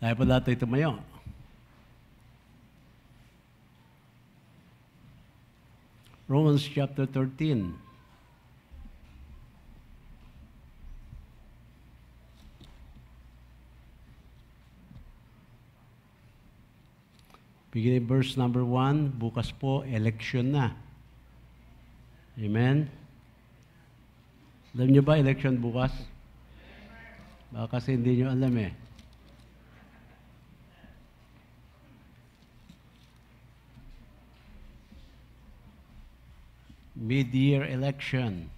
Tayo po natin tumayo. Romans chapter 13. Beginning verse number 1, bukas po, election na. Amen? Alam niyo ba election bukas? Baka kasi hindi niyo alam eh. Mid-year election.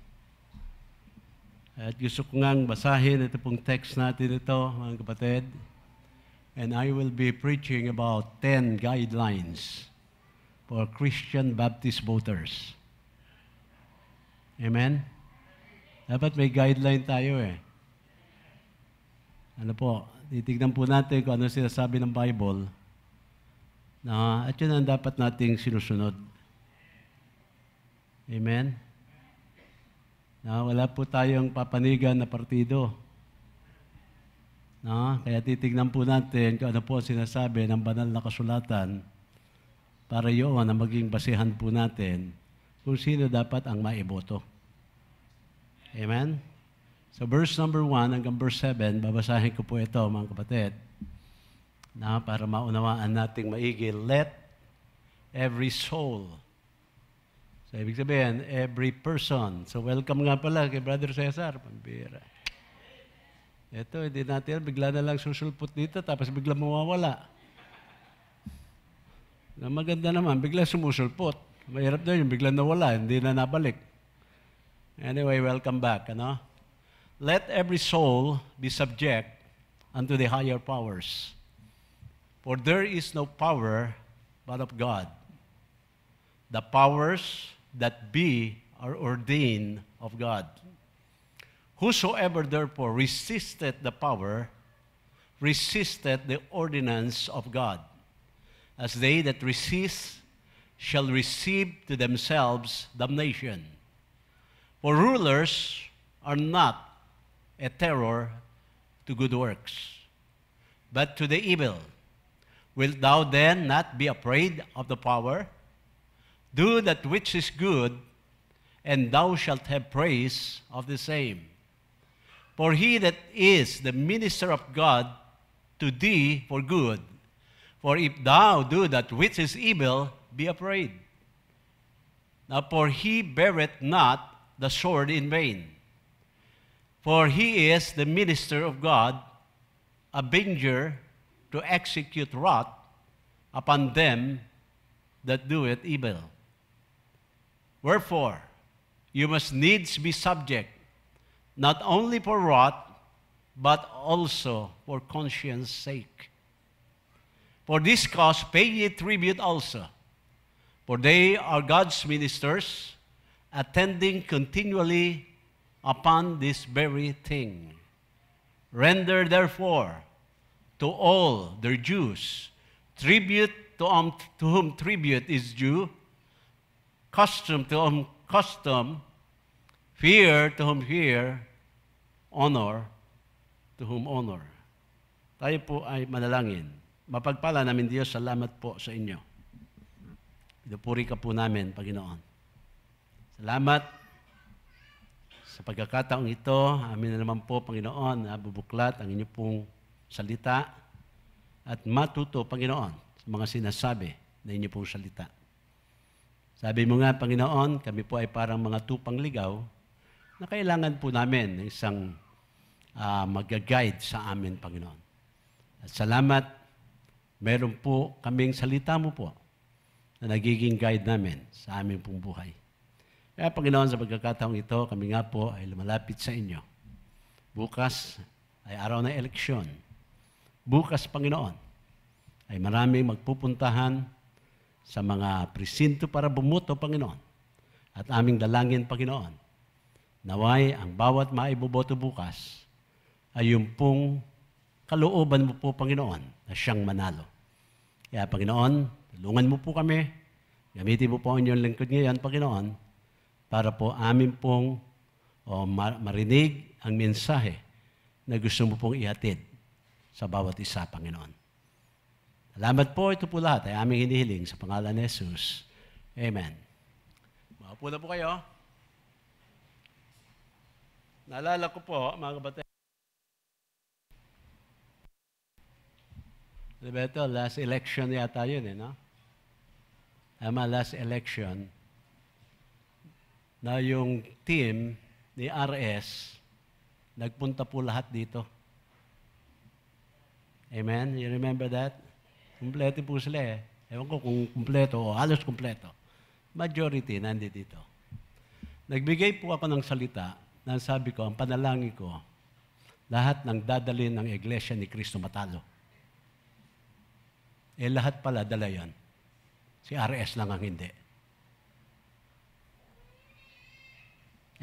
At gusto ko ngang basahin ito pong text natin ito, mga kapatid. And I will be preaching about 10 guidelines for Christian Baptist voters. Amen? Dapat may guideline tayo eh. Ano po, titignan po natin kung ano sinasabi ng Bible at yun ang dapat nating sinusunod. Amen? Wala po tayong papanigan na partido. Kaya titignan po natin kung ano po sinasabi ng banal na kasulatan para yun na maging basihan po natin kung sino dapat ang maiboto. Amen? So verse number 1 hanggang verse 7, babasahin ko po ito mga kapatid para maunawaan nating maigi. Let every soul. So ibig sabihin, every person. So welcome nga pala kay Brother Cesar. Pambira. Ito, hindi natin, bigla na lang susulpot dito, tapos bigla mawawala. Maganda naman, bigla sumusulpot. Mahirap na yun, bigla nawala, hindi na nabalik. Anyway, welcome back. Let every soul be subject unto the higher powers. For there is no power but of God. The powers that be are ordained of God. Whosoever therefore resisteth the power, resisteth the ordinance of God. As they that resist shall receive to themselves damnation. For rulers are not a terror to good works, but to the evil. Wilt thou then not be afraid of the power? Do that which is good, and thou shalt have praise of the same. For he that is the minister of God to thee for good. For if thou do that which is evil, be afraid. Now for he beareth not the sword in vain. For he is the minister of God, avenger to execute wrath upon them that do it evil. Wherefore, you must needs be subject, not only for wrath, but also for conscience sake. For this cause pay ye tribute also, for they are God's ministers, attending continually upon this very thing. Render therefore to all their dues, tribute to whom tribute is due, custom to whom custom, fear to whom fear, honor to whom honor. Tayo po ay manalangin. Mapagpala namin Diyos, salamat po sa inyo. Pinupuri ka po namin, Panginoon. Salamat sa pagkakataong ito. Amin na naman po, Panginoon, na bubuklat ang inyo pong salita at matuto, Panginoon, sa mga sinasabi na inyo pong salita. Sabi mo nga, Panginoon, kami po ay parang mga tupang ligaw na kailangan po namin ng isang mag-guide sa amin, Panginoon. At salamat, meron po kaming salita mo po na nagiging guide namin sa aming pong buhay. Kaya, Panginoon, sa pagkakataong ito, kami nga po ay lumalapit sa inyo. Bukas ay araw ng eleksyon. Bukas, Panginoon, ay maraming magpupuntahan sa mga presinto para bumuto, Panginoon. At aming dalangin, Panginoon, naway ang bawat maiboboto bukas ay yung pong kalooban mo po, Panginoon, na siyang manalo. Kaya, Panginoon, tulungan mo po kami, gamitin mo po ang inyong lingkod ngayon, Panginoon, para po amin pong marinig ang mensahe na gusto mo pong ihatid sa bawat isa, Panginoon. Salamat po, ito po lahat ay aming hinihiling sa pangalan ni Jesus. Amen. Maupo na po kayo. Naalala ko po, mga kapatid, Beto, last election yata yun, no? Last election, na yung team ni RS, nagpunta po lahat dito. Amen? You remember that? Kumpleto po sila eh. Ewan ko kung kumpleto o halos kumpleto. Majority nandito dito. Nagbigay po ako ng salita na sabi ko, ang panalangin ko, lahat ng dadalhin ng Iglesia ni Cristo matalo. Lahat pala dala yan. Si RS lang ang hindi.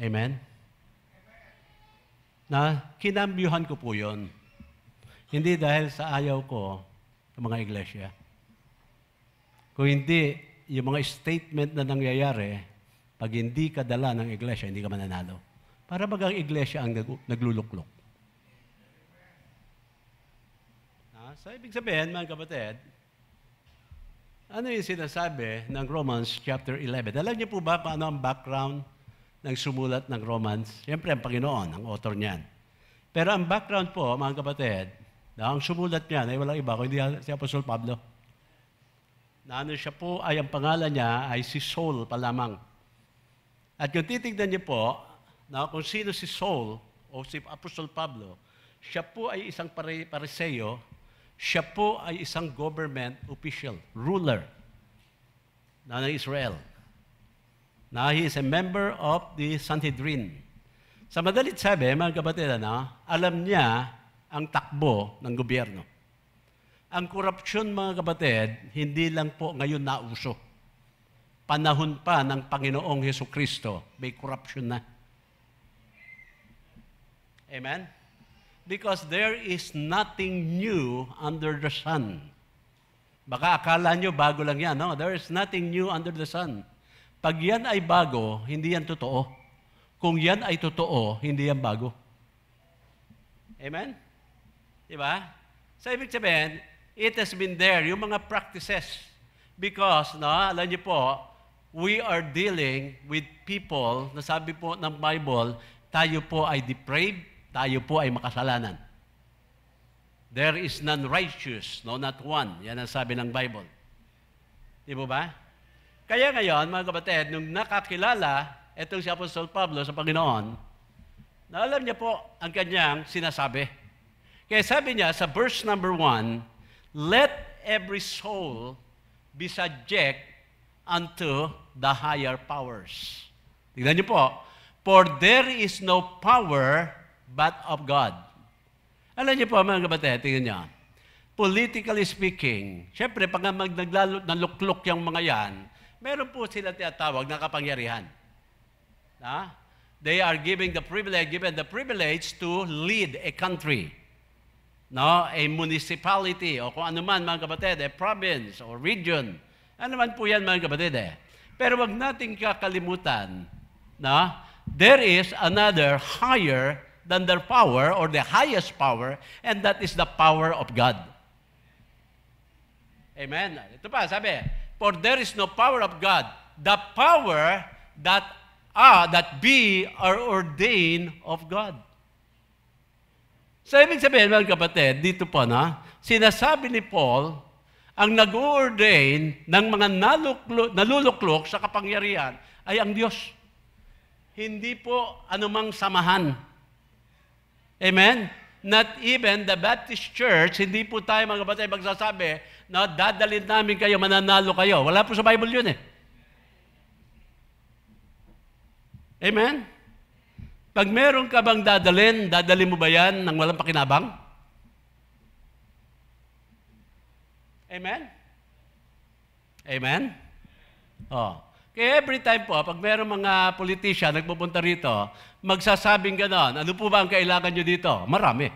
Amen? Na kinambyuhan ko po yun. Hindi dahil sa ayaw ko sa mga iglesia. Kung hindi, yung mga statement na nangyayari, pag hindi ka dala ng iglesia, hindi ka mananalo. Para bagang iglesia ang nagluluklok. So, ibig sabihin, mga kapatid, ano yung sinasabi ng Romans chapter 11? Alam niyo po ba kung ano ang background ng sumulat ng Romans? Siyempre, ang Panginoon, ang author niyan. Pero ang background po, mga kapatid, na ang sumulat niyan ay walang iba, kundi si Apostol Pablo. Na ano siya po, ay ang pangalan niya ay si Saul pa lamang. At kung titignan niyo po, na kung sino si Saul o si Apostol Pablo, siya po ay isang Pariseo, siya po ay isang government official, ruler na ng Israel. Na he is a member of the Sanhedrin. Sa madalit sabi, mga kapatid, alam niya ang takbo ng gobyerno. Ang korupsyon, mga kapatid, hindi lang po ngayon nauso. Panahon pa ng Panginoong Hesukristo, may korupsyon na. Amen? Because there is nothing new under the sun. Baka akala nyo bago lang yan. No? There is nothing new under the sun. Pag yan ay bago, hindi yan totoo. Kung yan ay totoo, hindi yan bago. Amen? Diba? So, ibig sabihin, it has been there, yung mga practices. Because, alam niyo po, we are dealing with people, na sabi po ng Bible, tayo po ay depraved, tayo po ay makasalanan. There is none righteous, no, not one. Yan ang sabi ng Bible. Di ba? Kaya ngayon, mga kapatid, nung nakakilala itong si Apostol Pablo sa Panginoon, na alam niya po ang kanyang sinasabi. Kaya sabi niya sa verse number 1, let every soul be subject unto the higher powers. Tignan niyo po, for there is no power but of God. Alam niyo po, mga kapatid, tingnan niyo. Politically speaking, syempre, pag nagluklok yung mga yan, meron po sila tinatawag na kapangyarihan. They are given the privilege to lead a country. A municipality, o kung ano man, mga kapatid, a province or region. Ano man po yan, mga kapatid. Pero wag nating kakalimutan na there is another higher than their power or the highest power, and that is the power of God. Amen. Ito pa, sabi, for there is no power of God. The power that be are ordained of God. So, ibig sabihin, mga kapatid, dito po sinasabi ni Paul, ang nag-ordain ng mga naluluklok sa kapangyarihan ay ang Diyos. Hindi po anumang samahan. Amen? Not even the Baptist Church, hindi po tayo mga kapatid magsasabi na dadalhin namin kayo, mananalo kayo. Wala po sa Bible yun Amen? Pag meron ka bang dadalhin mo ba yan ng walang pakinabang? Amen? Amen? Kaya every time po, pag meron mga politician nagpupunta rito, magsasabing gano'n, ano po ba ang kailangan nyo dito? Marami.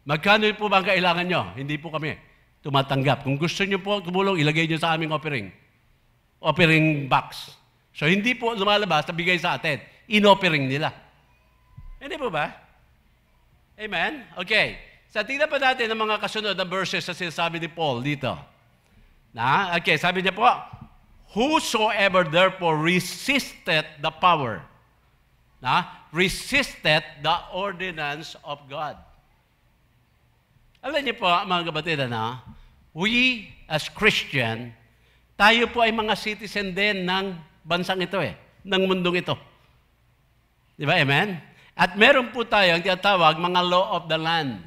Magkano po ba ang kailangan nyo? Hindi po kami tumatanggap. Kung gusto nyo po tumulong, ilagay nyo sa aming offering box. So, hindi po lumalabas na bigay sa atin. In-offering nila. Hindi po ba? Amen? Okay. Sa tingnan pa natin ang mga kasunod na verses na sinasabi ni Paul dito. Okay, sabi niya po, whosoever therefore resisted the power, resisted the ordinance of God. Alam niyo po, mga kapatid, we as Christian, tayo po ay mga citizen din ng bansang ito ng mundong ito. Di ba? Amen? At meron po tayo ang tinatawag mga law of the land.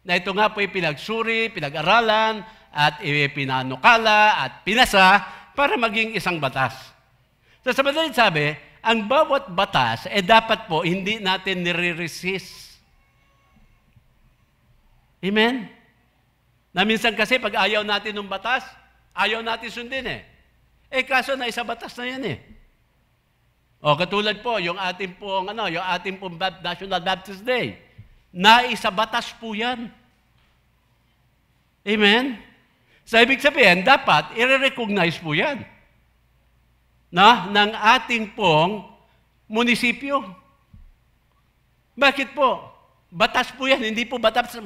Na ito nga po ay pinagsuri, pinag-aralan, at ipinanukala, at pinasa para maging isang batas. So sa madaling sabi, ang bawat batas, dapat po hindi natin nire-resist. Amen? Na minsan kasi pag ayaw natin ng batas, ayaw natin sundin kaso na isa batas na yan katulad po, yung ating pong, National Baptist Day, na isa batas po yan. Amen? So, ibig sabihin, dapat i-recognize po yan ng ating pong munisipyo. Bakit po? Batas po yan, hindi po batas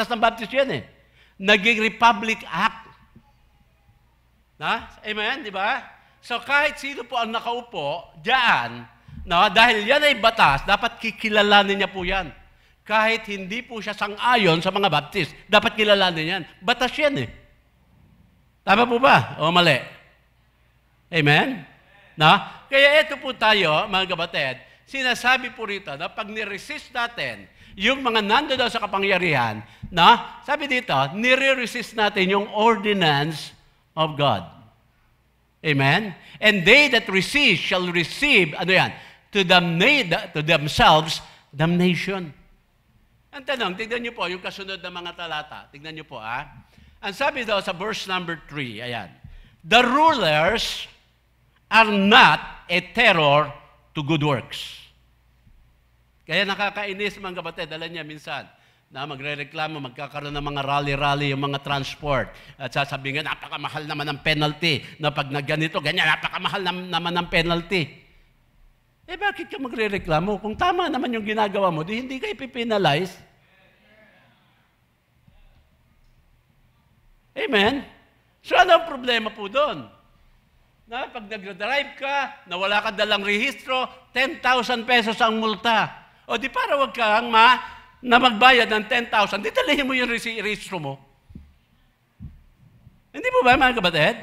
ng Baptist yan Naging Republic Act. Amen? Di ba? So, kahit sino po ang nakaupo diyan, dahil yan ay batas, dapat kikilalanin niya po yan. Kahit hindi po siya sang-ayon sa mga Baptist, dapat kilalanin yan. Batas yan Tama po ba? O mali? Amen? Kaya ito po tayo, mga kapatid, sinasabi po rito na pag niresist natin yung mga nandoon sa kapangyarihan, sabi dito, nire-resist natin yung ordinance of God. Amen? And they that resist shall receive, to themselves, damnation. Ang tanong, tignan niyo po yung kasunod na mga talata. Tignan niyo po, Ang sabi daw sa verse number 3, ayan, the rulers are not a terror to good works. Kaya nakakainis mga kapatid, alam niya minsan, na magre-reklamo, magkakaroon ng mga rally-rally yung mga transport. At sasabihin nga, napakamahal naman ng penalty. Na pag ganito, ganyan, napakamahal naman ng penalty. Bakit ka magre-reklamo? Kung tama naman yung ginagawa mo, di hindi ka ipipinalize. Amen? So ano ang problema po doon? Na pag nag-drive ka, na wala ka dalang rehistro, 10,000 pesos ang multa. O di para wag kang na magbayad ng 10,000, di talihin mo yung rehistro mo. Hindi po ba, mga kapatid?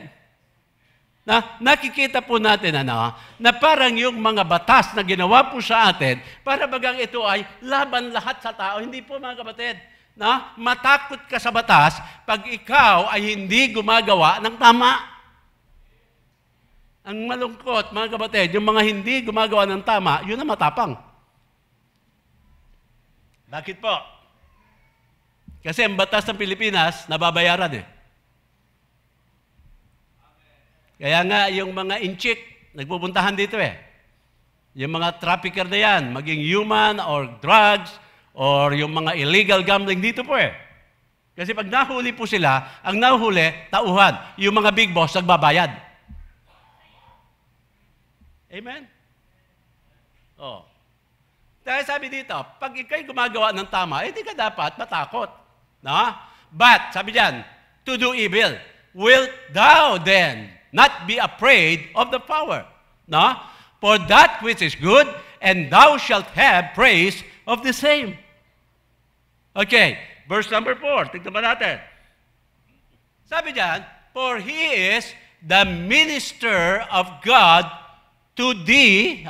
Nakikita po natin na parang yung mga batas na ginawa po sa atin, para bagang ito ay laban lahat sa tao. Hindi po, mga kapatid. Matakot ka sa batas pag ikaw ay hindi gumagawa ng tama. Ang malungkot, mga kapatid, yung mga hindi gumagawa ng tama, yun ang matapang. Bakit po? Kasi ang batas ng Pilipinas, nababayaran Kaya nga, yung mga inchik, nagpupuntahan dito Yung mga trafficker na yan, maging human or drugs, or yung mga illegal gambling dito po Kasi pag nahuli po sila, ang nahuli, tauhan. Yung mga big boss, nagbabayad. Amen? Dahil sabi dito, pag ikaw'y gumagawa ng tama, di ka dapat matakot. But, sabi diyan, to do evil, wilt thou then not be afraid of the power? For that which is good, and thou shalt have praise of the same. Okay, verse number 4, tignan ba natin? Sabi diyan, for he is the minister of God to thee,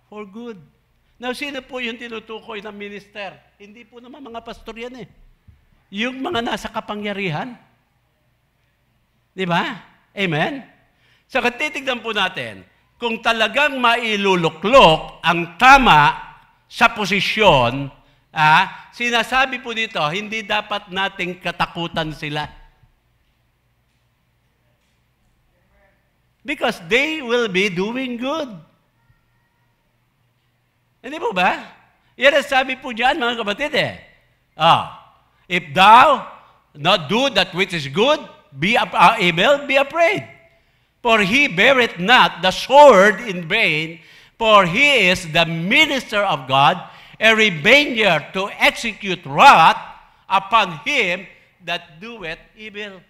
for good. Now, sino po yung tinutukoy ng minister? Hindi po naman mga pastor yan Yung mga nasa kapangyarihan. Di ba? Amen? So, titignan po natin, kung talagang mailuluklok ang tama sa posisyon, sinasabi po dito, hindi dapat nating katakutan sila. Because they will be doing good. Hindi po ba? Yan ang sabi po dyan, mga kapatid if thou not do that which is good, be evil, be afraid. For he beareth not the sword in vain, for he is the minister of God, a revenger to execute wrath upon him that doeth evil.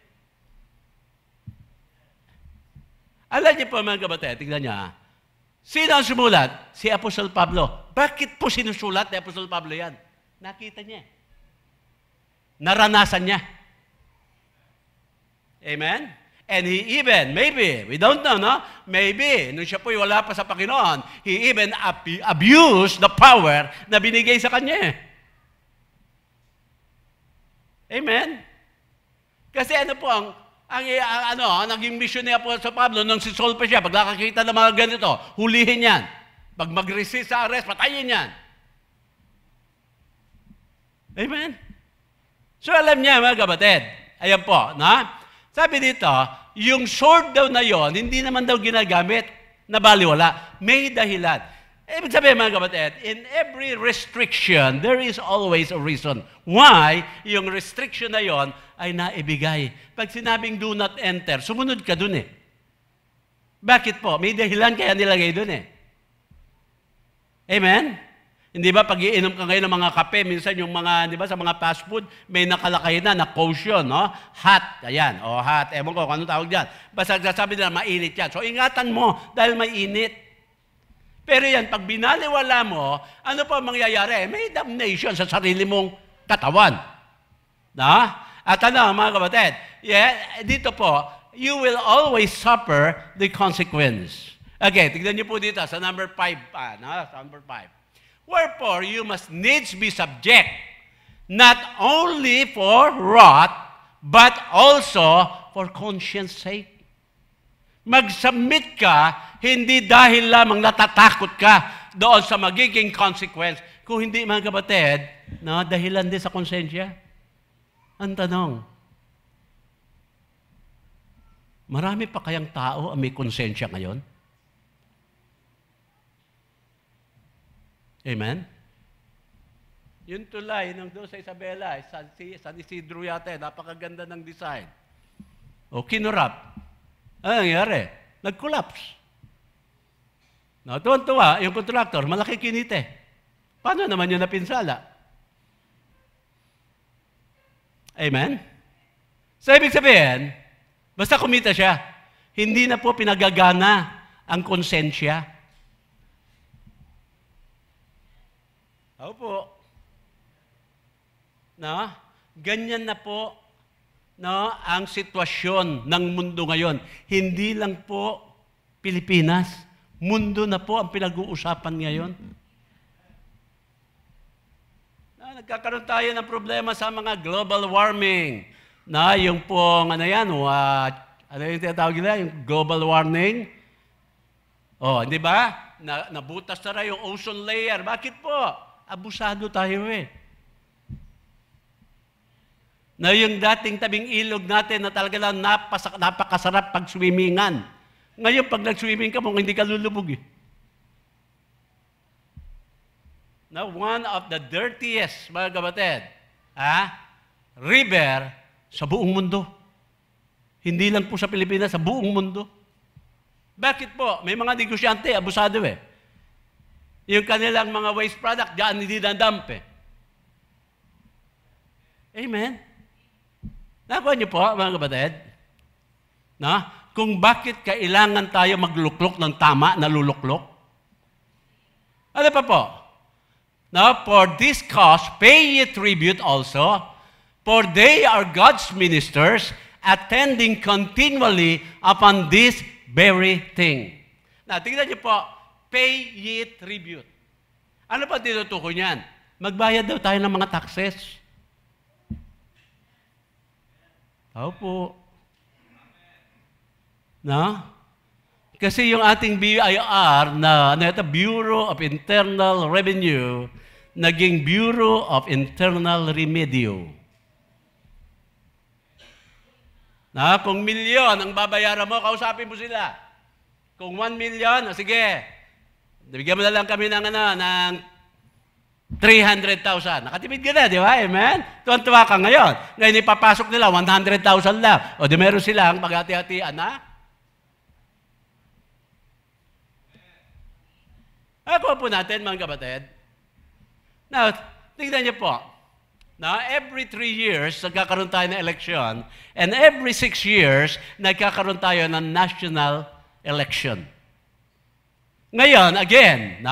Alam niyo po mga kapatid, tignan niyo ha. Sino ang sumulat? Si Apostol Pablo. Bakit po sinusulat ni Apostol Pablo yan? Nakita niya. Naranasan niya. Amen? And he even, maybe, we don't know, no? Maybe, nung siya po'y wala pa sa Panginoon, he even abused the power na binigay sa kanya. Amen? Kasi ano po ang naging mission niya po sa Pablo nung si Saul pa siya, pag nakakita ng mga ganito, hulihin yan. Pag mag-resist sa arrest, patayin yan. Amen? So alam niya mga kapatid, ayan po, na? Sabi dito, yung sword daw na yon, hindi naman daw ginagamit na baliwala. May dahilan. Ibig sabihin mga kapatid, in every restriction, there is always a reason why yung restriction na yon ay naibigay. Pag sinabing do not enter, sumunod ka dun eh. Bakit po? May dahilan kaya nilagay dun eh. Amen? Hindi ba, pag iinom ka ngayon ng mga kape, minsan yung mga, di ba, sa mga fast food, may nakalakay na caution, no? Hot, ayan, o hot, ewan ko, anong tawag dyan. Basta sabi nila, mainit yan. So, ingatan mo, dahil mainit. Pero yan, pag binaliwala mo, ano pa mangyayari? May damnation sa sarili mong katawan. Na? At ano, mga kapatid, dito po, you will always suffer the consequence. Okay, tignan niyo po dito sa number 5 pa, no? Sa number 5. Wherefore, you must needs be subject, not only for wrath, but also for conscience sake. Mag-submit ka, hindi dahil lamang natatakot ka doon sa magiging consequence, kung hindi mga kapatid, no, dahilan din sa konsensya. Ang tanong, marami pa kayang tao ang may konsensya ngayon? Amen? Yung tulay ng doon sa Isabela, San Isidro yata, napakaganda ng design. O, kinurap. Ano nangyari? Nag-collapse. No, tuwan-tuwa, yung contractor, malaki kinite. Paano naman yun napinsala? Amen? So, ibig sabihin, basta kumita siya, hindi na po pinagagana ang konsensya. Opo. No? Ganyan na po, no, ang sitwasyon ng mundo ngayon. Hindi lang po Pilipinas. Mundo na po ang pinag-uusapan ngayon. Nagkakaroon tayo ng problema sa mga global warming. Na yung pong, ano yan, ano yung tinatawag nila? Yung global warming. Oh, hindi ba? Nabutas na rin yung ozone layer. Bakit po? Abusado tayo eh. Na yung dating tabing ilog natin na talaga lang napakasarap pag-swimmingan. Ngayon, pag nag-swimming ka, mukhang hindi ka lulubog eh. Now, one of the dirtiest, mga kapatid, river sa buong mundo. Hindi lang po sa Pilipinas, sa buong mundo. Bakit po? May mga negosyante, abusado eh. Yung kanilang mga waste product, diyan hindi dadump eh. Amen? Nakuha niyo po, mga kapatid, na kung bakit kailangan tayo magluklok ng tama na luluklok? Ano pa po? Now, for this cause, pay ye tribute also, for they are God's ministers, attending continually upon this very thing. Now, tingnan niyo po, pay ye tribute. Ano pa tinutukoy niyan? Magbayad daw tayo ng mga taxes. Opo. No? Kasi yung ating BIR na Bureau of Internal Revenue, naging Bureau of Internal Remedio. Na, kung milyon ang babayaran mo, kausapin mo sila. Kung 1 million, sige, bigyan mo na lang kami ng 300,000. Nakatipid ka na, di ba? Amen? Tuwan-tuwa ka ngayon. Ngayon ipapasok nila, 100,000 lang. O di meron silang maghati-hatian na? Ako po natin, mga kapatid. Now, tignan niyo po. Na every 3 years, nagkakaroon tayo ng election, and every 6 years, nagkakaroon tayo ng national election. Ngayon, again,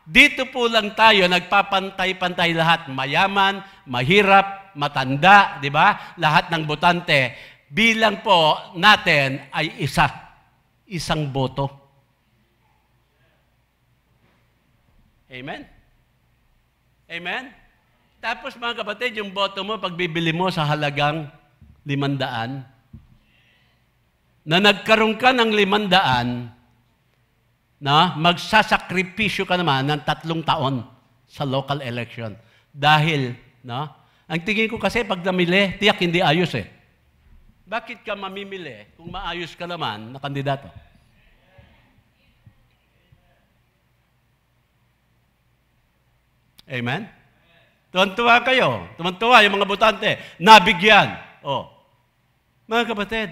dito po lang tayo, nagpapantay-pantay lahat. Mayaman, mahirap, matanda, di ba? Lahat ng botante. Bilang po natin ay isang boto. Amen? Amen? Tapos mga kapatid, yung boto mo, pagbibili mo sa halagang 500, na nagkaroon ka ng 500, magsasakripisyo ka naman ng 3 taon sa local election. Dahil, ang tingin ko kasi pag namili, tiyak hindi ayos eh. Bakit ka mamimili kung maayos ka naman na kandidato? Amen? Tuwan-tuwa kayo. Tuwan-tuwa yung mga botante. Nabigyan. Mga kapatid,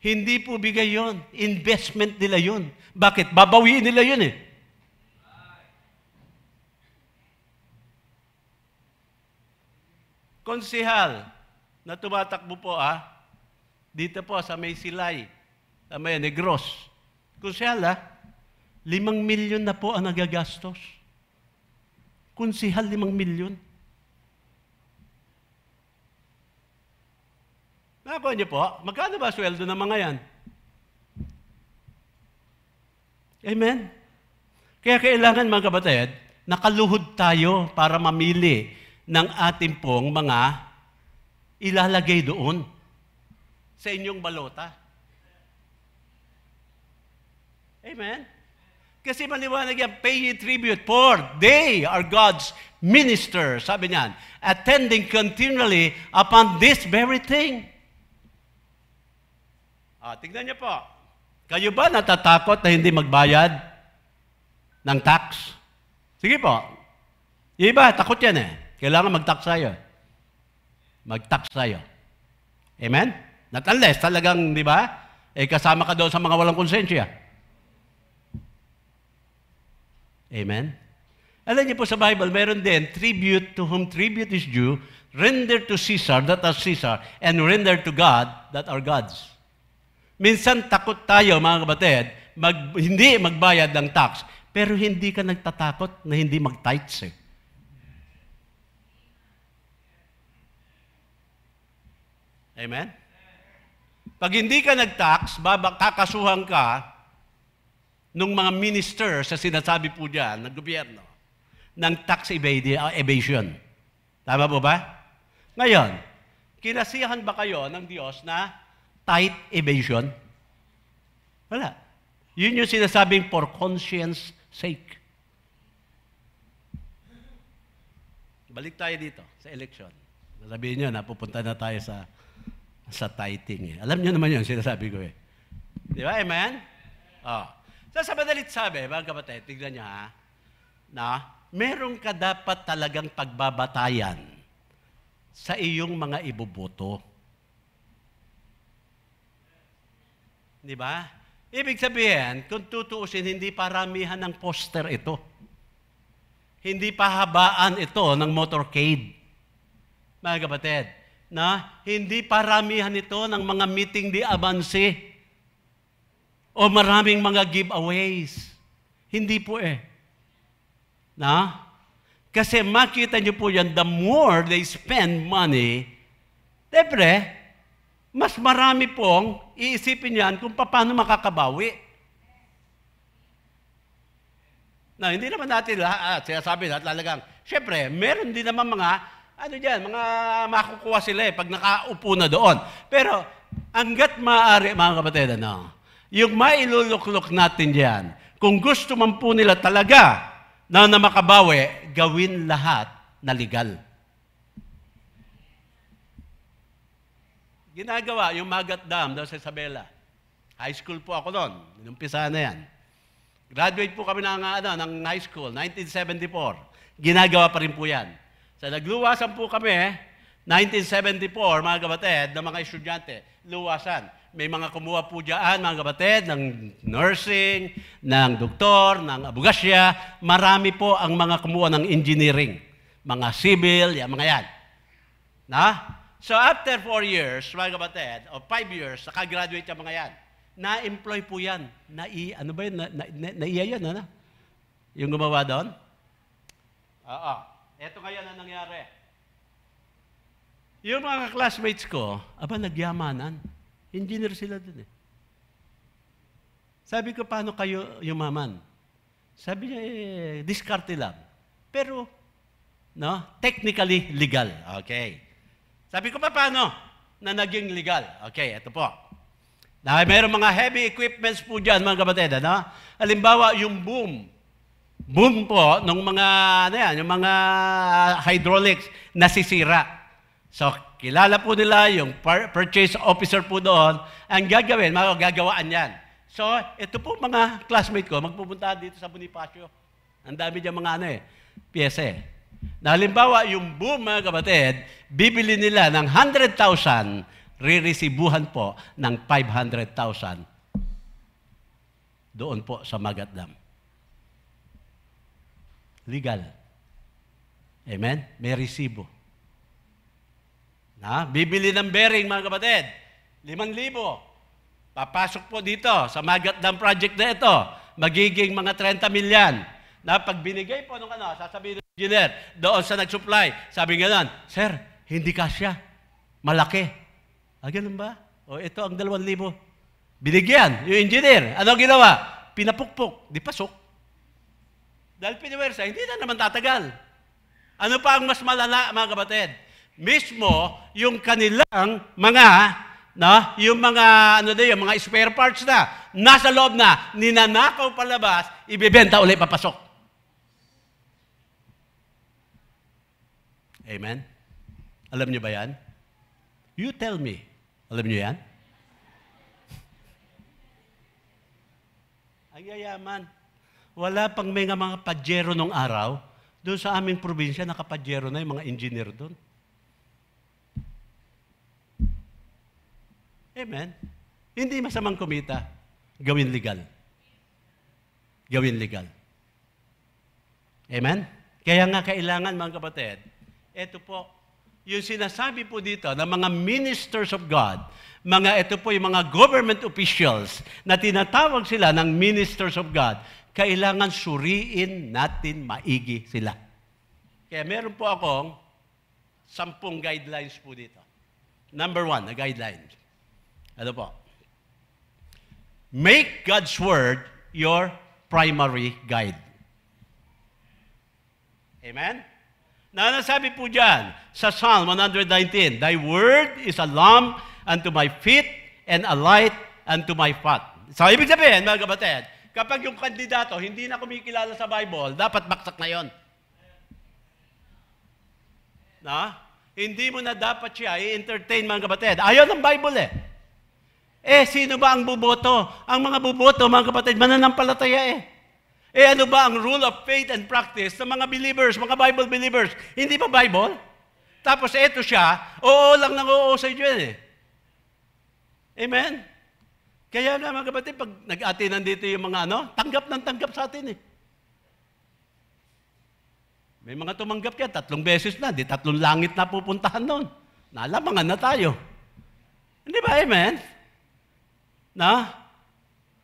hindi po bigay yun. Investment nila yun. Bakit? Babawiin nila yun eh. Konsehal na tumatakbo po dito po sa May Silay, sa May Negros. Konsehal 5 milyon na po ang nagagastos. Konsehal 5 milyon. Nakuha niyo po, magkano ba sweldo ng mga yan? Amen? Kaya kailangan mga kapatid, nakaluhod tayo para mamili ng ating pong mga ilalagay doon sa inyong balota. Amen? Kasi maliwanag yan, pay ye tribute, for they are God's ministers, sabi niyan, attending continually upon this very thing. Tignan niyo po, kayo ba natatakot na hindi magbayad ng tax? Sige po. Yung iba, takot yan eh. Kailangan mag-tax tayo. Mag-tax tayo. Amen? Not unless talagang, di ba, kasama ka doon sa mga walang konsensya. Amen? Alam niyo po sa Bible, meron din, tribute to whom tribute is due, render to Caesar that are Caesar, and render to God that are God's. Minsan takot tayo, mga kapatid, hindi magbayad ng tax, pero hindi ka nagtatakot na hindi mag-tithes eh. Amen? Pag hindi ka nag-tax, kakasuhan ka nung mga minister sa sinasabi po dyan ng gobyerno ng tax evasion. Tama po ba? Ngayon, kinasiyahan ba kayo ng Diyos na tithe evasion? Wala. Yun yung sinasabing for conscience sake. Balik tayo dito sa election. Sabihin nyo na pupunta na tayo sa tithing. Alam nyo naman yun, sinasabi ko eh. Di ba? Amen? So sa madalit sabi, mga kapatid, tignan nyo na meron ka dapat talagang pagbabatayan sa iyong mga iboboto. Di ba? Ibig sabihin, kung tutuusin, hindi paramihan ng poster ito. Hindi pahabaan ito ng motorcade. Mga kapatid, hindi paramihan ito ng mga meeting di avanse o maraming mga giveaways. Hindi po eh. Kasi makita niyo po yan, the more they spend money, siyempre, mas marami pong iisipin yan kung paano makakabawi. Hindi naman natin sinasabi lahat talagang, siyempre, meron din naman mga mga makukuha sila pag nakaupo na doon. Pero, hanggat maaari, mga kapatid, yung mailuluklok natin diyan, kung gusto man po nila talaga na makabawi, gawin lahat na legal. Ginagawa yung Magat Dam doon sa Isabela. High school po ako doon. Inumpisa na yan. Graduate po kami ng high school, 1974. Ginagawa pa rin po yan. So nagluwasan po kami, 1974, mga kapatid, ng mga estudyante, luwasan. May mga kumuha po dyan, mga kapatid, ng nursing, ng doktor, ng abogasya. Marami po ang mga kumuha ng engineering, mga civil, mga yan. Na? So after 4 years, mga kapatid, o 5 years, nakagraduate yung mga yan. Na-employ po yan. Ano ba yun? Naiya yun, ano? Yung gumawa doon? Oo. Ito ngayon ang nangyari. Yung mga classmates ko, nagyamanan. Engineer sila doon eh. Sabi ko, paano kayo yumaman? Sabi niya, diskarte lang. Pero, technically legal. Okay. Sabi ko, paano na naging legal? Okay, ito po. Mayroong mga heavy equipments po dyan, mga kapatid. Halimbawa, yung boom po, ng mga, yung mga hydraulics, nasisira. So, kilala po nila yung purchase officer po doon. Ang gagawin, magagawaan yan. So, ito po mga classmate ko, magpupunta dito sa Bonifacio. Ang dami dyan mga piyesa eh. Halimbawa, yung boom, mga kapatid, bibili nila ng 100,000, riresibuhan po ng 500,000 doon po sa Magat Dam. Legal. Amen? May resibo. Bibili ng bearing, mga kapatid, 5,000. Papasok po dito sa Magat Dam project na ito, magiging mga 30 milyan. Pag binigay po nung sasabihin ng engineer, doon sa nag-supply, sabi gano'n, Sir, hindi kasya. Malaki. Ganun ba? O ito ang 2,000. Binigyan, yung engineer. Ano ginawa? Pinapukpok, di pasok. Dahil piniwersa, hindi na naman tatagal. Ano pa ang mas malala, mga kapatid? Mismo, yung kanilang mga, yung mga, yung mga spare parts na, nasa loob na, ninanakaw palabas, ibibenta ulit papasok. Amen? Alam niyo ba yan? You tell me. Alam niyo yan? Ang yayaman. Wala pang mga pajero nung araw. Doon sa aming probinsya, nakapajero na yung mga engineer doon. Amen? Hindi masamang kumita. Gawin legal. Gawin legal. Amen? Kaya nga kailangan, mga kapatid, ito po, yung sinasabi po dito ng mga ministers of God, ito po yung mga government officials na tinatawag sila ng ministers of God, kailangan suriin natin maigi sila. Kaya meron po akong 10 guidelines po dito. Number 1, na guidelines. Ano po? Make God's Word your primary guide. Amen? Nasabi po dyan sa Psalm 119, Thy word is a lamp unto my feet and a light unto my path. So, ibig sabihin, mga kapatid, kapag yung kandidato hindi na kumikilala sa Bible, dapat baksak na yun. Hindi mo na dapat siya i-entertain, mga kapatid. Ayaw ng Bible sino ba ang buboto? Ang mga buboto, mga kapatid, mananampalataya ano ba ang rule of faith and practice ng mga believers, mga Bible believers? Hindi ba Bible? Tapos eto siya, oo lang ng oo sa inyo Amen? Kaya nga mga kapatid, pag nag-atinan dito yung mga tanggap ng tanggap sa atin May mga tumanggap yan, 3 beses na, 3 langit na pupuntahan noon. Nalamangan na tayo. Hindi ba, amen?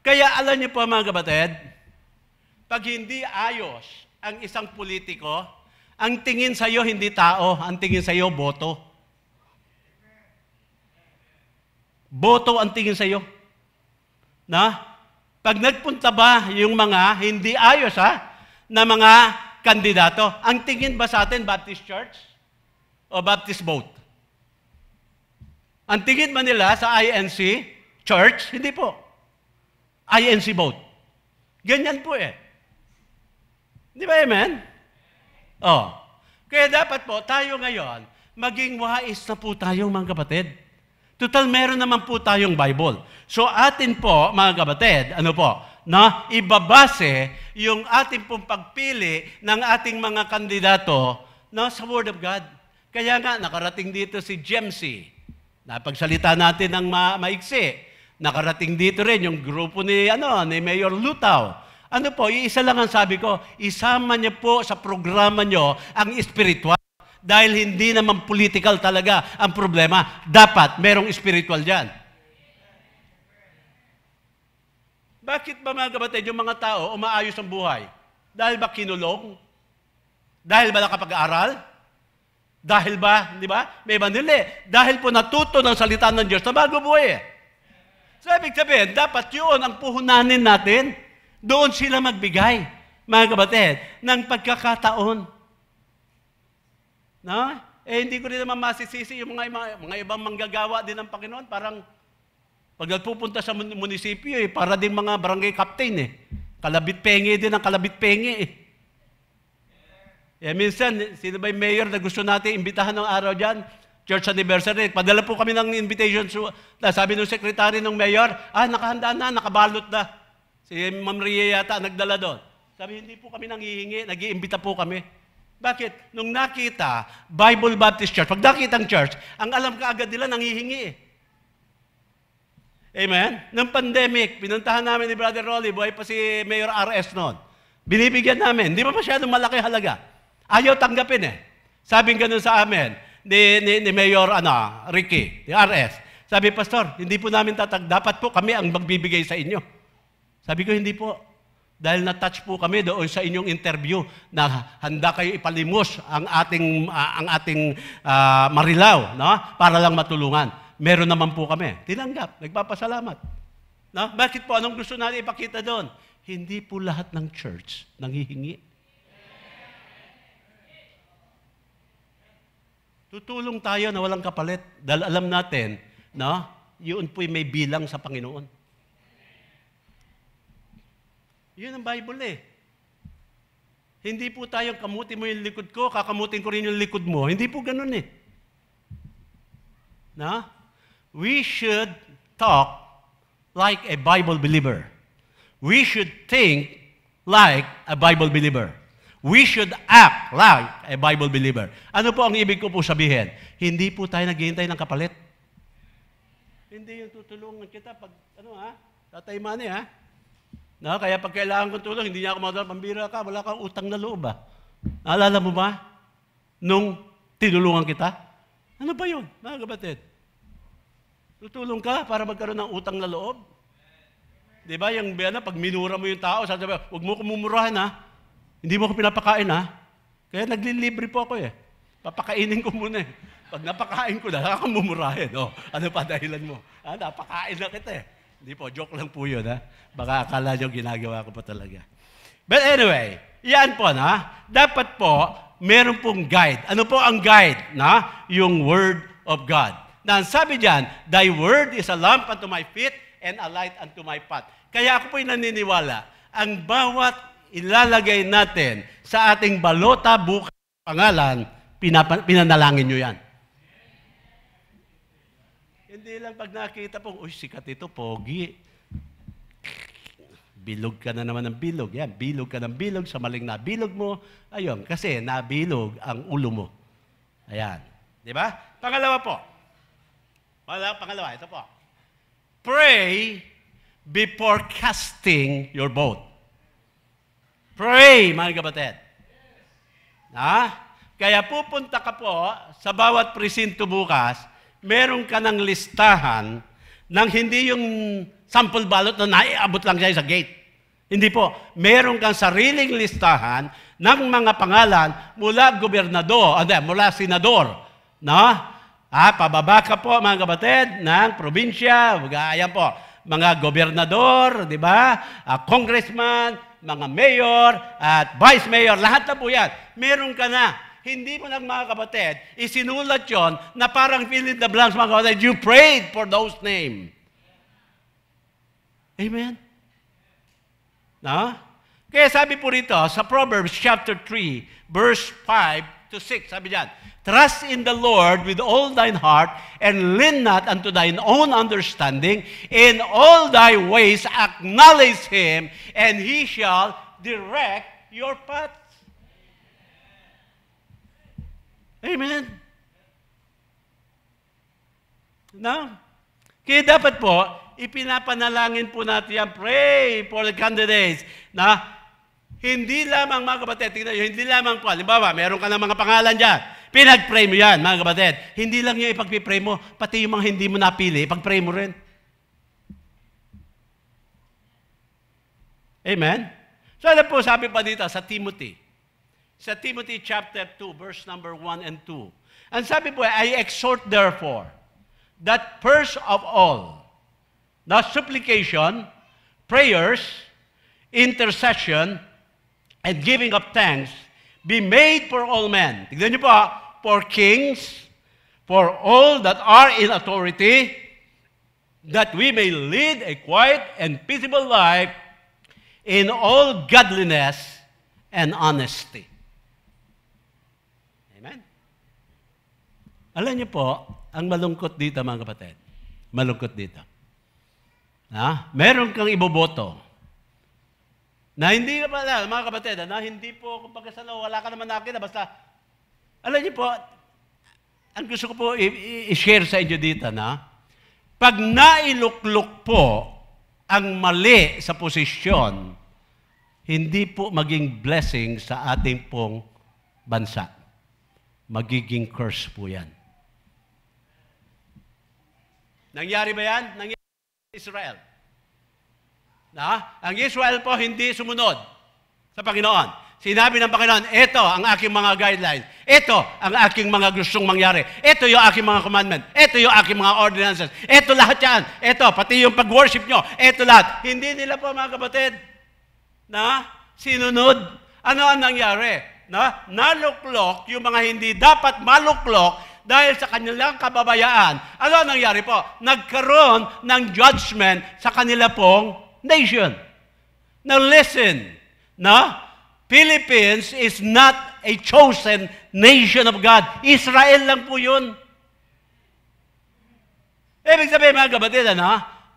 Kaya alam niyo po mga kapatid, pag hindi ayos ang isang politiko, ang tingin sa iyo hindi tao, ang tingin sa iyo boto. Boto ang tingin sa iyo. Pag nagpunta ba yung mga hindi ayos na mga kandidato, ang tingin ba sa atin Baptist Church o Baptist vote? Ang tingin ba nila sa INC Church? Hindi po. INC vote. Ganyan po Di ba, amen? Kaya dapat po, tayo ngayon, maging wais na po tayo, mga kapatid. Total, meron naman po tayong Bible. So, atin po, mga kapatid, ibabase yung ating pong pagpili ng ating mga kandidato sa Word of God. Kaya nga, nakarating dito si Jemsy. Napagsalita natin ng maiksi. Nakarating dito rin yung grupo ni Mayor Lutaw. Iisa lang ang sabi ko, isama niyo po sa programa niyo ang espiritual. Dahil hindi naman political talaga ang problema. Dapat merong spiritual dyan. Bakit ba mga kapatid, yung mga tao umaayos ang buhay? Dahil ba kinulong? Dahil ba nakapag-aral? Dahil ba, di ba? May iba nila. Dahil po natuto ng salita ng Diyos na bago buhay. So, ibig sabihin, dapat yun ang puhunanin natin. Doon sila magbigay, mga kapatid, ng pagkakataon. No? Hindi ko rin naman masisisi yung mga ibang manggagawa din ng Panginoon. Parang, pag nagpupunta sa munisipyo, para din mga barangay captain Kalabit-pengi din ang kalabit-pengi minsan, sino ba yung mayor na gusto natin imbitahan ng araw dyan? Church anniversary. Padala po kami ng invitation. Sabi ng sekretary ng mayor, nakahanda na, nakabalot na. Si Ma'am Ria yata nagdala doon. Sabi, hindi po kami nanghihingi, nag-iimbita po kami. Bakit? Nung nakita, Bible Baptist Church, pag nakita ang church, ang alam kaagad nila, nanghihingi Amen? Nung pandemic, pinuntahan namin ni Brother Rolly, buhay pa si Mayor RS noon. Binibigyan namin. Hindi pa masyadong malaki halaga. Ayaw tanggapin Sabi ganun sa amin, ni Mayor Ricky, ni RS. Sabi, Pastor, hindi po namin dapat po kami ang magbibigay sa inyo. Sabi ko, hindi po. Dahil na-touch po kami doon sa inyong interview na handa kayo ipalimos ang ating Marilaw, no? Para lang matulungan. Meron naman po kami. Tinanggap. Nagpapasalamat. No? Bakit po? Anong gusto natin ipakita doon? Hindi po lahat ng church nanghihingi. Tutulong tayo na walang kapalit. Dahil alam natin, no? Yun po'y may bilang sa Panginoon. Yun ang Bible Hindi po tayong kamutin mo yung likod ko, kakamutin ko rin yung likod mo. Hindi po ganun No? We should talk like a Bible believer. We should think like a Bible believer. We should act like a Bible believer. Ano po ang ibig ko po sabihin? Hindi po tayo naghihintay ng kapalit. Hindi yung tutulungan kita pag, Tatay Manny, No, kaya pag kailangan kong tulong, hindi niya ako madala, pambira ka, wala kang utang na loob Naalala mo ba? Nung tinulungan kita? Ano ba yun, mga kapatid? Tutulong ka para magkaroon ng utang na loob? Di ba, yung pag minura mo yung tao, sabi, huwag mo kumumurahan Hindi mo ko pinapakain Kaya naglilibre po ako Papakainin ko muna Pag napakain ko na, kakamumurahin. Ano pa dahilan mo? Napakain na kita Hindi po, joke lang po yun Baka akala nyo ginagawa ko pa talaga. But anyway, yan po dapat po, meron pong guide. Ano po ang guide? Yung Word of God. Na sabi diyan, Thy word is a lamp unto my feet and a light unto my path. Kaya ako po'y naniniwala, ang bawat ilalagay natin sa ating balota bukas pangalan, pinanalangin nyo yan. Hindi lang pag nakita pong, sikat ito, pogi. Bilog ka na naman ng bilog. Yan, bilog ka ng bilog sa maling nabilog mo. Ayun, kasi nabilog ang ulo mo. Ayan. Di ba? Pangalawa po. Pangalawa, ito po. Pray before casting your boat. Pray, mga kapatid. Kaya pupunta ka po sa bawat presinto bukas, meron ka ng listahan ng hindi yung sample ballot na naiabot lang siya sa gate. Hindi po. Meron kang sariling listahan ng mga pangalan mula gobernador, mula senador. Pababa ka po, mga kapatid, ng probinsya, ayan po, mga gobernador, di ba? Congressman, mga mayor, at vice mayor, lahat na po yan. Meron ka na. Hindi mo lang, mga kapatid, isinulat yon na parang fill in the blanks, mga kapatid, you prayed for those names. Amen? Kaya sabi po rito, sa Proverbs chapter 3, verse 5 to 6, sabi diyan, trust in the Lord with all thine heart, and lean not unto thine own understanding. In all thy ways acknowledge Him, and He shall direct your paths. Amen? Kaya dapat po, ipinapanalangin po natin yan, pray for the candidates, hindi lamang, mga kapatid, tingnan nyo, hindi lamang po, halimbawa, meron ka ng mga pangalan dyan, Pinag-pray mo yan, mga kapatid. Hindi lang yung ipag-pray mo, pati yung mga hindi mo napili, ipag-pray mo rin. Amen? So ano po sabi pa dito sa Timothy? Sa Timothy chapter 2, verse number 1 and 2. Ang sabi po, I exhort therefore, that first of all, the supplication, prayers, intercession, and giving of thanks be made for all men. Tignan niyo po, for kings, for all that are in authority, that we may lead a quiet and peaceable life in all godliness and honesty. Amen? Alam niyo po, ang malungkot dito, mga kapatid, malungkot dito. Meron kang iboboto na hindi ka pala, mga kapatid, na hindi po, kung pagkasalo, wala ka naman nakita, basta, alam niyo po, ang gusto ko po i-share sa inyo dito na, pag nailuklok po ang mali sa posisyon, hindi po maging blessing sa ating pong bansa. Magiging curse po yan. Nangyari ba yan? Nangyari sa Israel. Ang Israel po hindi sumunod sa Panginoon. Sinabi ng Panginoon, ito ang aking mga guidelines. Ito ang aking mga gustong mangyari. Ito yung aking mga commandment. Ito yung aking mga ordinances. Ito lahat yan. Ito, pati yung pag-worship nyo. Ito lahat. Hindi nila po, mga kapatid, sinunod. Ano ang nangyari? Naluklok yung mga hindi dapat maluklok dahil sa kanilang kababayaan. Ano ang nangyari po? Nagkaroon ng judgment sa kanila pong nation. Now listen, Philippines is not a chosen nation of God. Israel lang po yun. Ibig sabihin, mga kapatid,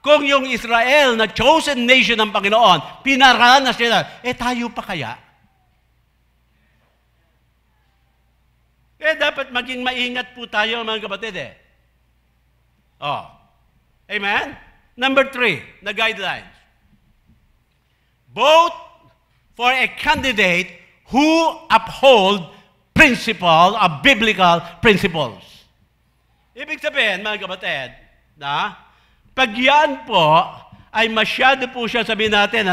kung yung Israel na chosen nation ng Panginoon, pinaranas nila, tayo pa kaya? Dapat maging maingat po tayo, mga kapatid, Amen? Number 3, na guidelines. Both for a candidate who uphold principle of biblical principles. Ibig sabihin, mga kapatid, pag yan po ay masyado po siya, sabihin natin,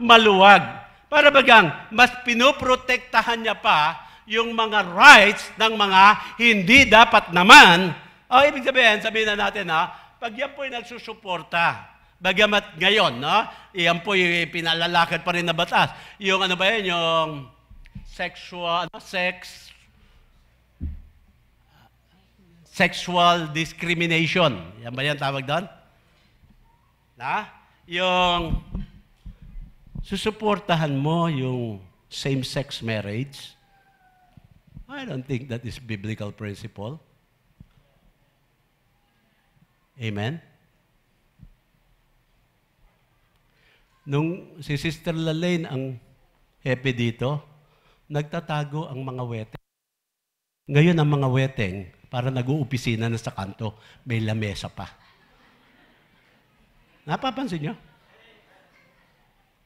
maluwag. Para bagang mas pinoprotektahan niya pa yung mga rights ng mga hindi dapat naman. Ibig sabihin na natin, pag yan po ay nagsusuporta, bagamat ngayon, iyan po yung pinalalakad pa rin na batas. Yung yung sexual discrimination. Yan ba yan tawag doon? Yung susuportahan mo yung same-sex marriage. I don't think that is biblical principle. Amen? Nung si Sister Lalaine ang hepe dito, nagtatago ang mga weteng. Ngayon ang mga weteng, para nag-uupisina na sa kanto, may lamesa pa. Napapansin nyo?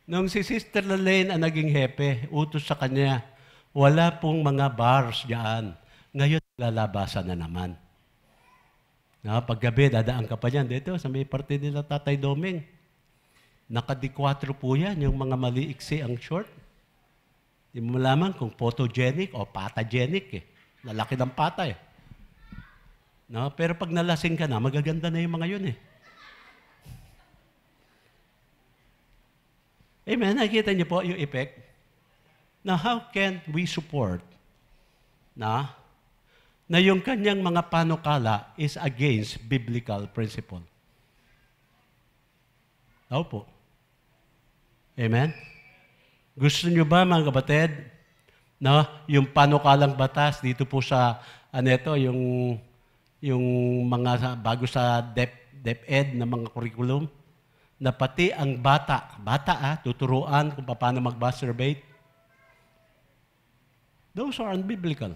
Nung si Sister Lalaine ang naging hepe, utos sa kanya, wala pong mga bars diyan. Ngayon, lalabasan na naman. Paggabi, dadaan ka pa dyan. Dito, sa may parte nila Tatay Doming. Naka-D4 po yan, yung mga maliiksi ang short. Hindi mo malaman kung photogenic o patagenic. Lalaki ng pata . Pero pag nalasing ka na, magaganda na yung mga yun . Amen? Nakikita niyo po yung effect? Now, how can we support na yung kanyang mga panukala is against biblical principle? How po? Amen? Gusto niyo ba, mga kapatid, yung panukalang batas dito po sa, yung mga bago sa DepEd na mga curriculum, na pati ang bata, tuturuan kung paano mag-masturbate. Those are unbiblical.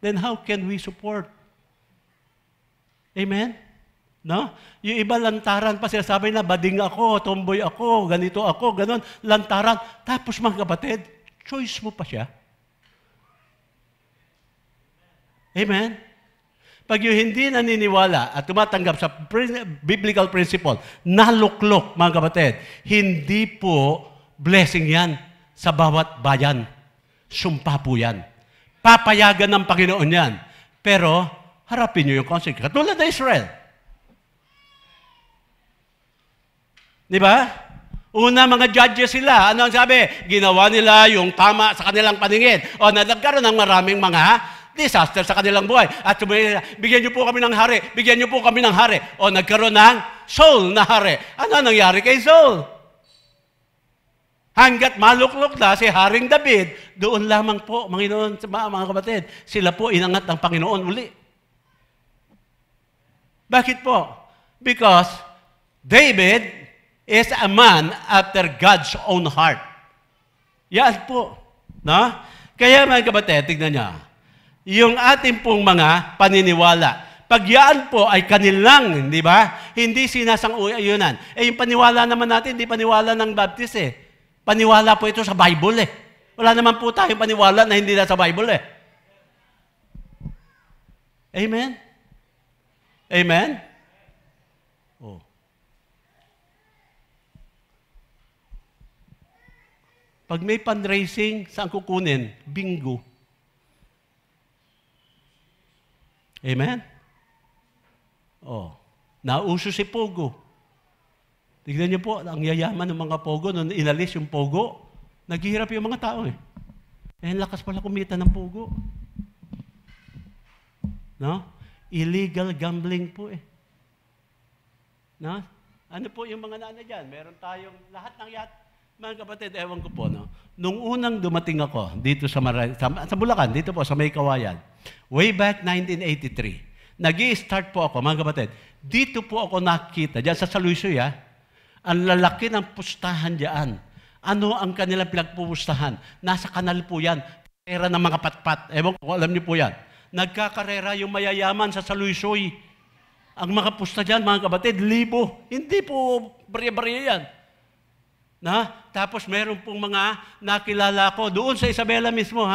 Then how can we support? Amen? Yung iba lantaran pa, sinasabi na, bading ako, tomboy ako, ganito ako, ganon, lantaran. Tapos mga kapatid, choice mo pa siya. Amen? Pag yung hindi naniniwala at tumatanggap sa biblical principle, naluklok, mga kapatid, hindi po blessing yan sa bawat bayan. Sumpa po yan. Papayagan ng Panginoon yan. Pero, harapin nyo yung consequence. Katulad na Israel. Di ba? Una, mga judges sila. Ano ang sabi? Ginawa nila yung tama sa kanilang paningin. O nagkaroon ng maraming mga disaster sa kanilang buhay. At bigyan niyo po kami ng hari. Bigyan niyo po kami ng hari. O nagkaroon ng Saul na hari. Ano nangyari kay Saul? Hanggat maluklok na si Haring David, doon lamang po, mga kapatid, sila po inangat ng Panginoon uli. Bakit po? Because David is a man after God's own heart. Yan po. No? Kaya mga kapatid, tignan niya, yung ating pong mga paniniwala, pag yan po ay kanilang, di ba? Hindi sinasang-uyunan. Yung paniwala naman natin, hindi paniwala ng Baptist eh. Paniwala po ito sa Bible eh. Wala naman po tayong paniwala na hindi na sa Bible eh. Amen? Amen? Oh. Pag may fundraising, saan kukunin? Bingo. Amen? Oh. Nauso si Pogo. Tignan niyo po, ang yayaman ng mga Pogo, nung inalis yung Pogo, naghihirap yung mga tao eh. Lakas pala kumita ng Pogo. No? Illegal gambling po eh. No? Ano po yung mga nana dyan? Meron tayong lahat ng mga kapatid, ewan ko po, no? Nung unang dumating ako dito sa Bulacan, dito po sa May Kawayan, way back 1983, nag-i-start po ako, mga kapatid, dito po ako nakita, dyan sa Saluisoy, ang lalaki ng pustahan dyan. Ano ang kanilang pinagpupustahan? Nasa kanal po yan. Karera ng mga patpat. Ewan ko, alam niyo po yan. Nagkakarera yung mayayaman sa Saluisoy. Ang mga pusta dyan, mga kapatid, libo. Hindi po barya-barya yan. Tapos meron pong mga nakilala ko doon sa Isabela mismo,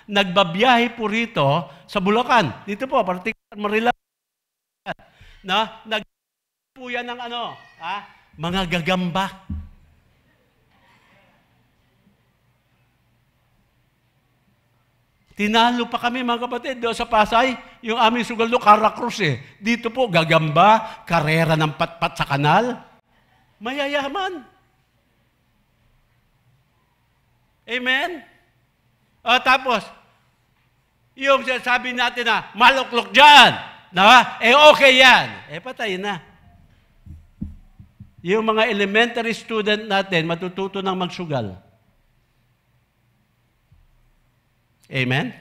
nagbabiyahe po rito sa Bulacan. Dito po, particular Marila. Nag po yan ng mga gagamba. Tinalo pa kami, mga kapatid, doon sa Pasay, yung aming sugal doon, Caracruz eh. Dito po, gagamba, karera ng patpat sa kanal. Mayayaman. Amen? Tapos, yung sabi natin na, maluklok dyan. Okay yan. Patay na. Yung mga elementary student natin, matututo ng magsugal. Amen?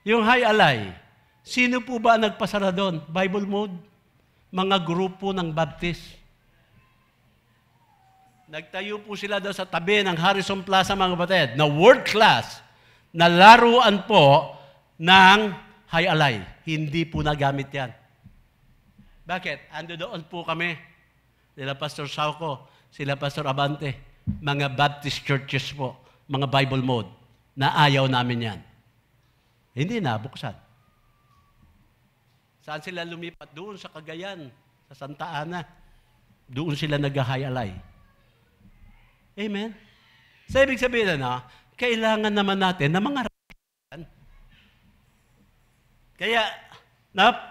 Yung high alay, sino po ba nagpasara doon? Bible mode? Mga grupo ng Baptist. Nagtayo po sila doon sa tabi ng Harrison Plaza, mga kapatid, na world class, na laruan po ng high alay. Hindi po nagamit yan. Bakit? Ando doon po kami. Sila Pastor Sauco, sila Pastor Abante, mga Baptist churches po, mga Bible mode, na ayaw namin yan. Hindi na, buksan. Saan sila lumipat? Doon sa Cagayan, sa Santa Ana. Doon sila nag-high-alay. Amen? Sa ibig sabihin kailangan naman natin na mga rason. Kaya,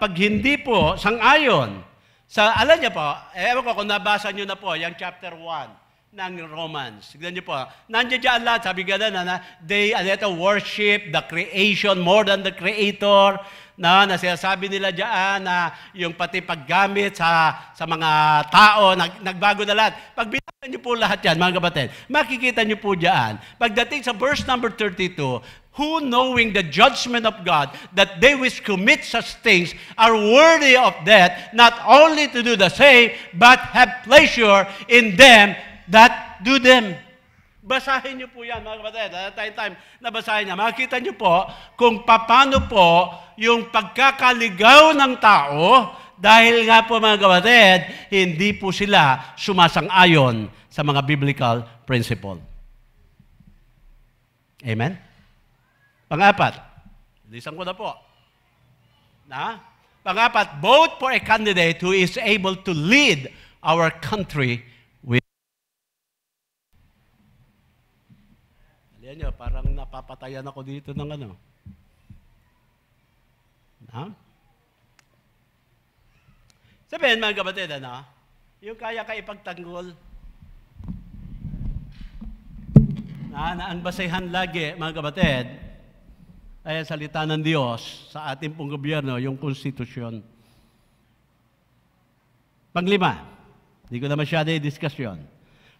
pag hindi po sang-ayon, alam niyo po, ewan ko kung nabasa niyo na po, yung chapter 1 ng Romans. Tignan niyo po, nandiyan dyan lahat, sabi gano'n they worship the creation more than the Creator, na sinasabi nila dyan na yung pati paggamit sa mga tao, nagbago na lahat. Pag binasa niyo po lahat yan, mga kapatid, makikita niyo po dyan, pagdating sa verse number 32, who knowing the judgment of God, that they which commit such things are worthy of death, not only to do the same, but have pleasure in them that do them. Basahin niyo po yan, mga kapatid. Time na basahin niya. Makikita niyo po kung paano po yung pagkakaligaw ng tao, dahil nga po, mga kapatid, hindi po sila sumasang-ayon sa mga biblical principle. Amen? Pang-apat, lisan ko na po. Na? Pangapat, vote for a candidate who is able to lead our country with. Ayan nyo, parang napapatayan ako dito ng ano. Na? Sabihin mga kapatid, ano? Yung kaya ka ipagtanggol. Na ang basehan lagi, mga kapatid, ay ang salita ng Diyos sa ating pong gobyerno, yung konstitusyon. Panglima, hindi ko na masyado i-discussion.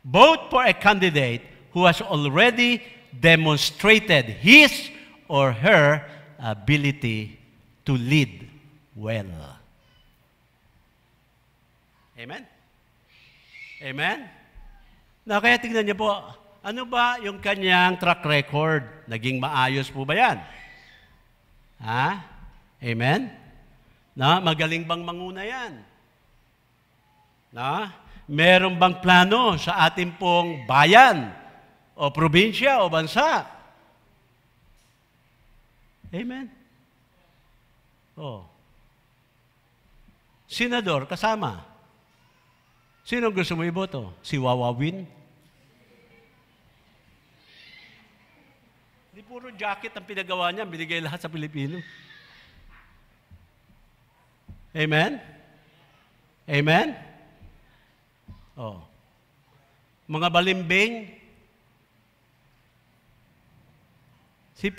Vote for a candidate who has already demonstrated his or her ability to lead well. Amen? Amen? Na kaya tingnan niyo po, ano ba yung kanyang track record? Naging maayos po ba yan? Ha? Amen? Na, magaling bang manguna yan? Na, meron bang plano sa ating pong bayan o probinsya o bansa? Amen? Oh. Senador, kasama. Sino gusto mo iboto? Si Wawawin? Di puro jacket ang pinagawa niya, binigay lahat sa Pilipino. Amen? Amen? Oh. Mga balimbing, si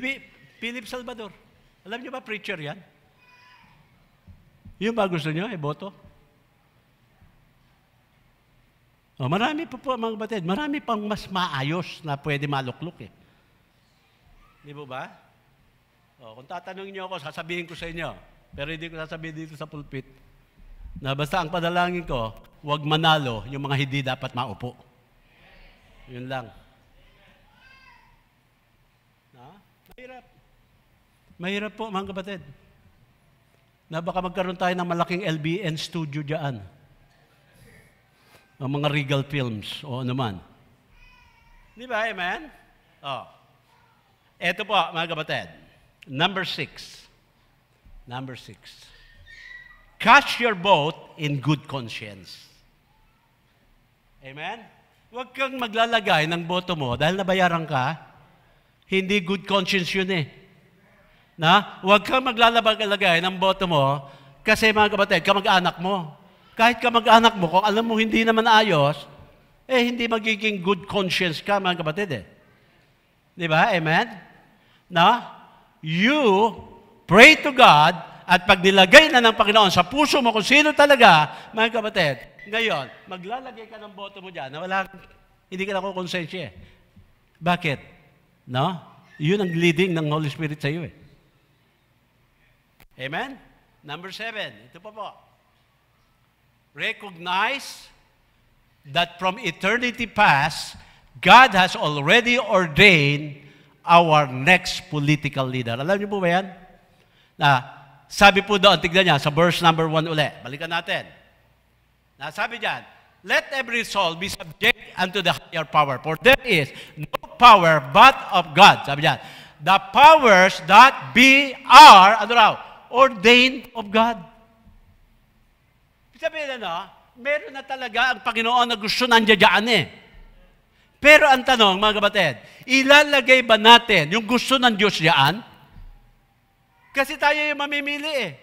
Philip Salvador. Alam niyo ba, preacher yan? Yung ba gusto niyo, iboto? Oh, marami pa po mga batid. Marami pang mas maayos na pwede maluklok eh. Di ba? Oh, kung tatanungin niyo ako, sasabihin ko sa inyo. Pero hindi ko sasabihin dito sa pulpit. Na basta ang padalangin ko, huwag manalo yung mga hindi dapat maupo. Yun lang. Mahirap. Mahirap po mga kapatid. Na baka magkaroon tayo ng malaking LBN studio dyan. Ang mga Regal Films o ano man. Di ba? Amen? Oh. Ito po, mga kapatid. Number 6. Number 6. Cast your vote in good conscience. Amen? Huwag kang maglalagay ng boto mo dahil nabayaran ka. Hindi good conscience yun eh. Na? Huwag kang maglalagay ng boto mo kasi mga kapatid, kamag-anak mo. Kahit kamag-anak mo, kung alam mo hindi naman ayos, hindi magiging good conscience ka, mga kapatid eh. Di ba? Amen? Na, you pray to God at pag nilagay na ng Panginoon sa puso mo kung sino talaga, mga kapatid, ngayon, maglalagay ka ng boto mo dyan na hindi ka nakukonsensya eh. Bakit? No? Yun ang leading ng Holy Spirit sa iyo eh. Amen? Number 7. Ito pa po. Recognize that from eternity past, God has already ordained our next political leader. Alam niyo po ba yan? Sabi po doon, tignan niya, sa verse number 1 uli. Balikan natin. Sabi diyan, let every soul be subject unto the higher power, for there is no power but of God. Sabi diyan, the powers that be are, ordained of God. Sabihin meron na talaga ang Panginoon na gusto nandiyan eh. Pero ang tanong, mga kapatid, ilalagay ba natin yung gusto ng Diyos diyan? Kasi tayo yung mamimili eh.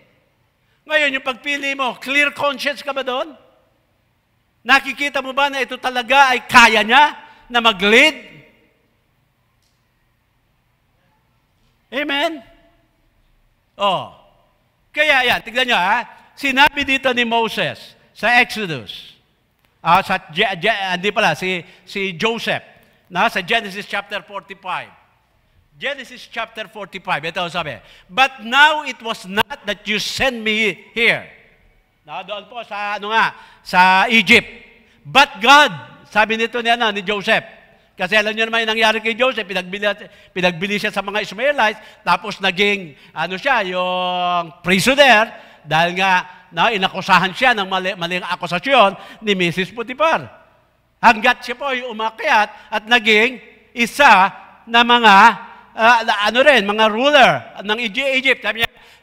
Ngayon, yung pagpili mo, clear conscience ka ba doon? Nakikita mo ba na ito talaga ay kaya niya na mag-lead? Amen? Oh. Kaya yan, tignan nyo sinabi dito ni Moses sa Exodus, si Joseph, sa Genesis chapter 45. Genesis chapter 45, ito sabi, but now it was not that you sent me here. Doon po sa Egypt. But God, sabi nito ni Joseph, kasi alam niyo naman yung nangyari kay Joseph, pinagbili siya sa mga Ishmaelites, tapos naging, yung prisoner, dahil nga, inakusahan siya ng maling akusasyon ni Mrs. Potiphar. Hanggat siya po ay umakyat at naging isa na mga, mga ruler ng Egypt.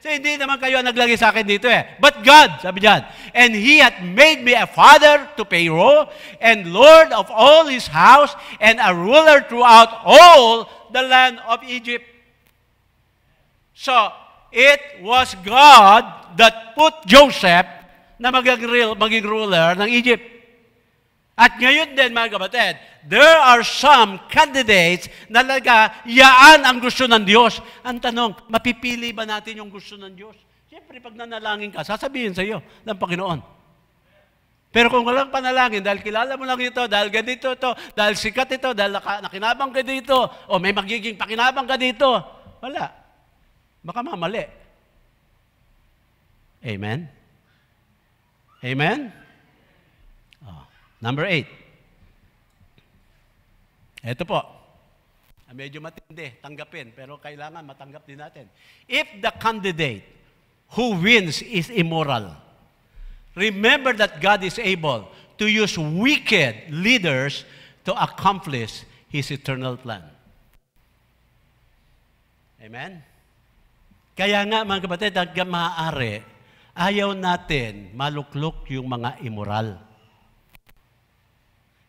So, hindi naman kayo ang naglagay sa akin dito eh. But God, sabi diyan, and He hath made me a father to Pharaoh, and Lord of all his house, and a ruler throughout all the land of Egypt. So, it was God that put Joseph na maging ruler ng Egypt. At ngayon din, mga kapatid, there are some candidates na yaan ang gusto ng Diyos. Ang tanong, mapipili ba natin yung gusto ng Diyos? Siyempre, pag nanalangin ka, sasabihin sa iyo ng Panginoon. Pero kung walang panalangin, dahil kilala mo lang ito, dahil ganito ito, dahil sikat ito, dahil nakinabang ka dito, o may magiging pakinabang ka dito, wala. Baka mamali. Amen? Amen? Number 8. Ito po. Medyo matindi, tanggapin, pero kailangan matanggap din natin. If the candidate who wins is immoral, remember that God is able to use wicked leaders to accomplish His eternal plan. Amen? Kaya nga, mga kapatid, hanggang maaari, ayaw natin maluklok yung mga immoral.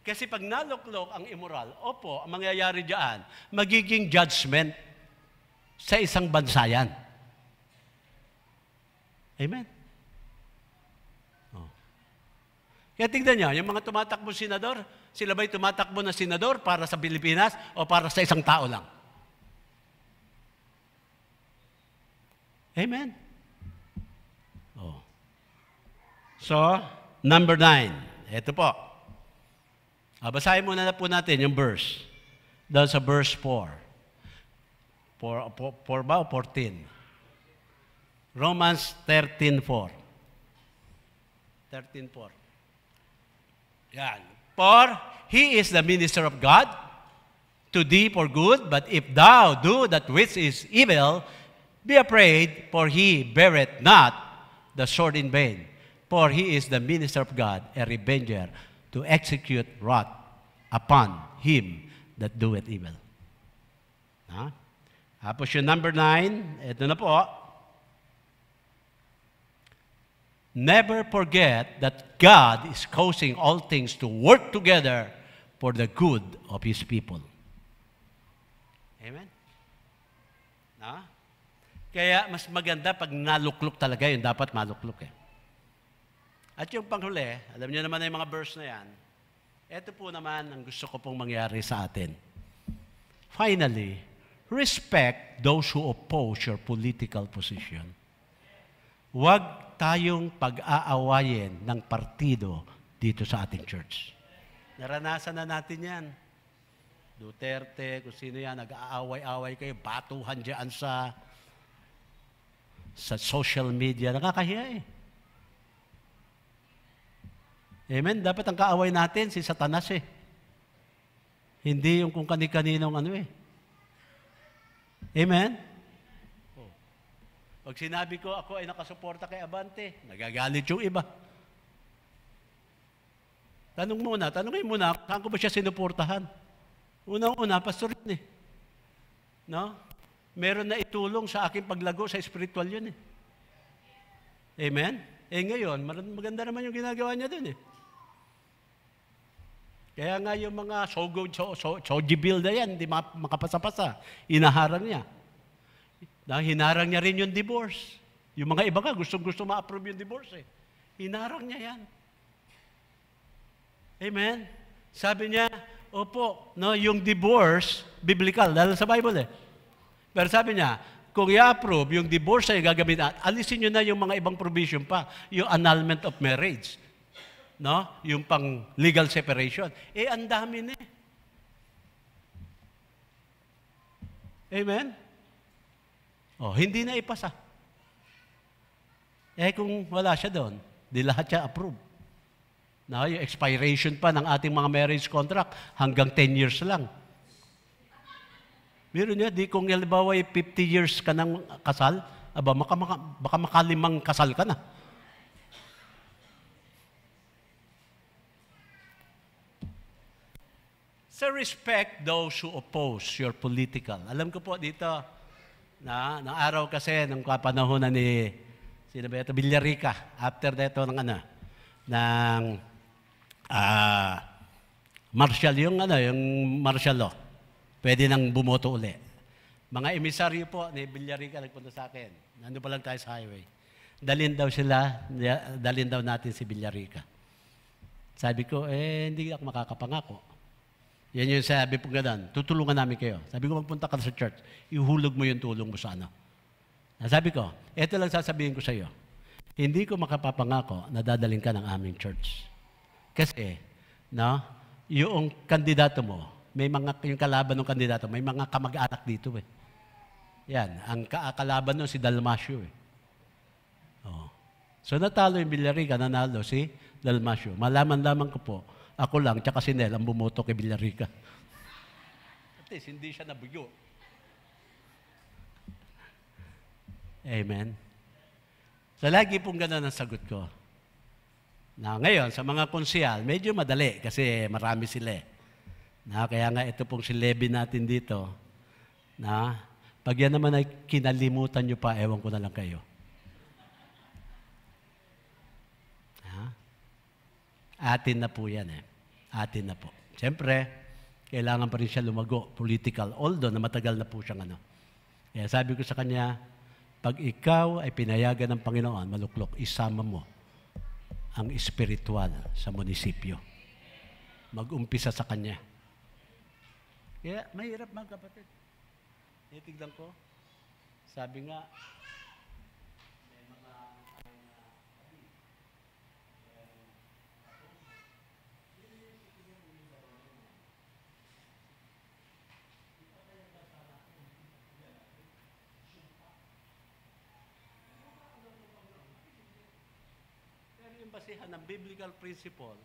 Kasi pag naluklok ang immoral, opo, ang mangyayari diyan, magiging judgment sa isang bansa yan. Amen? Oh. Kaya tignan niyo, yung mga tumatakbo senador, sila ba'y tumatakbo na senador para sa Pilipinas o para sa isang tao lang? Amen? Oh. So, number 9. Ito po. Basahin muna na po natin yung verse. Doon sa verse 4. 4 ba o 14? Romans 13:4. 13:4. Yan. For he is the minister of God to thee for good, but if thou do that which is evil, be afraid, for he beareth not the sword in vain. For he is the minister of God, a revenger, to execute wrath upon him that doeth evil. Tapos yung number 9, ito na po. Never forget that God is causing all things to work together for the good of His people. Amen? Kaya mas maganda pag naluklok talaga, yung dapat maluklok eh. At yung panghuli, alam niyo naman na yung mga verse na yan, ito po naman ang gusto ko pong mangyari sa atin. Finally, respect those who oppose your political position. Huwag tayong pag-aawayin ng partido dito sa ating church. Naranasan na natin yan. Duterte, kung sino yan, nag-aaway-away kayo, batuhan dyan sa social media. Nakakahiya eh. Amen? Dapat ang kaaway natin, si Satanas eh. Hindi yung kung kani-kaninong ano eh. Amen? Pag sinabi ko, ako ay nakasuporta kay Abante, nagagalit yung iba. Tanungin muna, saan ko ba siya sinuportahan? Unang-una, pastor yun eh. No? Meron na itulong sa aking paglago sa spiritual yun eh. Amen? Ngayon, maganda naman yung ginagawa niya dun eh. Kaya nga yung mga sojibil na yan, hindi makapasa-pasa. Inaharang niya. Hinarang niya rin yung divorce. Yung mga iba nga, gustong-gusto ma-approve yung divorce eh. Hinarang niya yan. Amen? Sabi niya, opo, no, yung divorce, biblical, dahil sa Bible eh. Pero sabi niya, kung i-approve yung divorce ay gagamitin, alisin niyo na yung mga ibang provision pa, yung annulment of marriage. No? Yung pang legal separation. Ang dami na eh. Amen? Hindi na ipasa. Kung wala siya doon, di lahat siya approve. No? Yung expiration pa ng ating mga marriage contract hanggang 10 years lang. Meron niya, kung halimbawa 50 years ka ng kasal, baka makalimang kasal ka na. So respect those who oppose your political. Alam ko po dito, Nung araw kasi, nung kapanahonan ni, sino ba ito? Villarica. After dito ng ng martial, yung martial law. Pwede nang bumoto uli. Mga emisaryo po ni Villarica nagpunta sa akin. Nandun pa lang tayo sa highway. Dalhin daw natin si Villarica. Sabi ko, hindi ako makakapangako. Yan yung sabi po gano'n, tutulungan namin kayo. Sabi ko, magpunta ka sa church, ihulog mo yung tulong mo sa ano. Sabi ko, eto lang sasabihin ko sa iyo, hindi ko makapapangako na dadaling ka ng aming church. Kasi, yung kandidato mo, yung kalaban ng kandidato, may mga kamag-anak dito eh. Yan, ang kalaban nun si Dalmasio eh. Oh. So natalo yung Villarica, nanalo si Dalmasio. Malaman lamang ko po, ako lang, tsaka si Nel, ang bumoto kay Villarica. At least, hindi siya nabuyo. Amen. So, lagi pong ganun ang sagot ko. Ngayon, sa mga konsehal, medyo madali kasi marami sila eh. Kaya nga ito pong si Levi natin dito, pag yan naman ay kinalimutan nyo pa, ewan ko na lang kayo. Atin na po yan eh. Atin na po. Siyempre, kailangan pa rin siya lumago, political, although na matagal na po siyang Kaya sabi ko sa kanya, pag ikaw ay pinayagan ng Panginoon, maluklok, isama mo ang espiritual sa munisipyo. Mag-umpisa sa kanya. Kaya mahirap mga kapatid. Tignan ko, sabi nga, basihan ng biblical principle,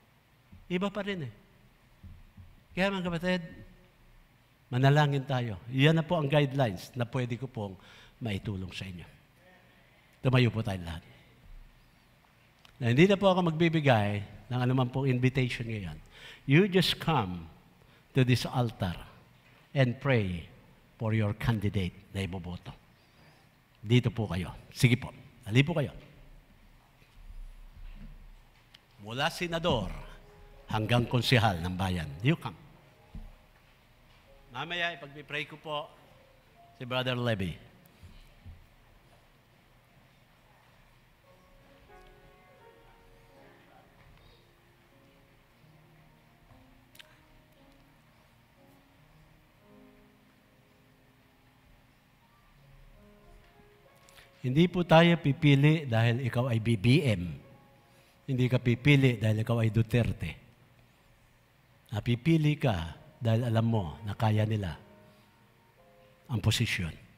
iba pa rin eh. Kaya mga kapatid, manalangin tayo. Yan na po ang guidelines na pwede ko pong maitulong sa inyo. Tumayo po tayo lahat. Na hindi na po ako magbibigay ng anuman pong invitation ngayon. You just come to this altar and pray for your candidate na iboboto. Dito po kayo. Sige po. Dali po kayo. Mula senador hanggang konsehal ng bayan. You come. Mamaya, ipag-pray ko po si Brother Levy. Hindi po tayo pipili dahil ikaw ay BBM. Hindi ka pipili dahil ikaw ay Duterte. Napipili ka dahil alam mo na kaya nila ang posisyon.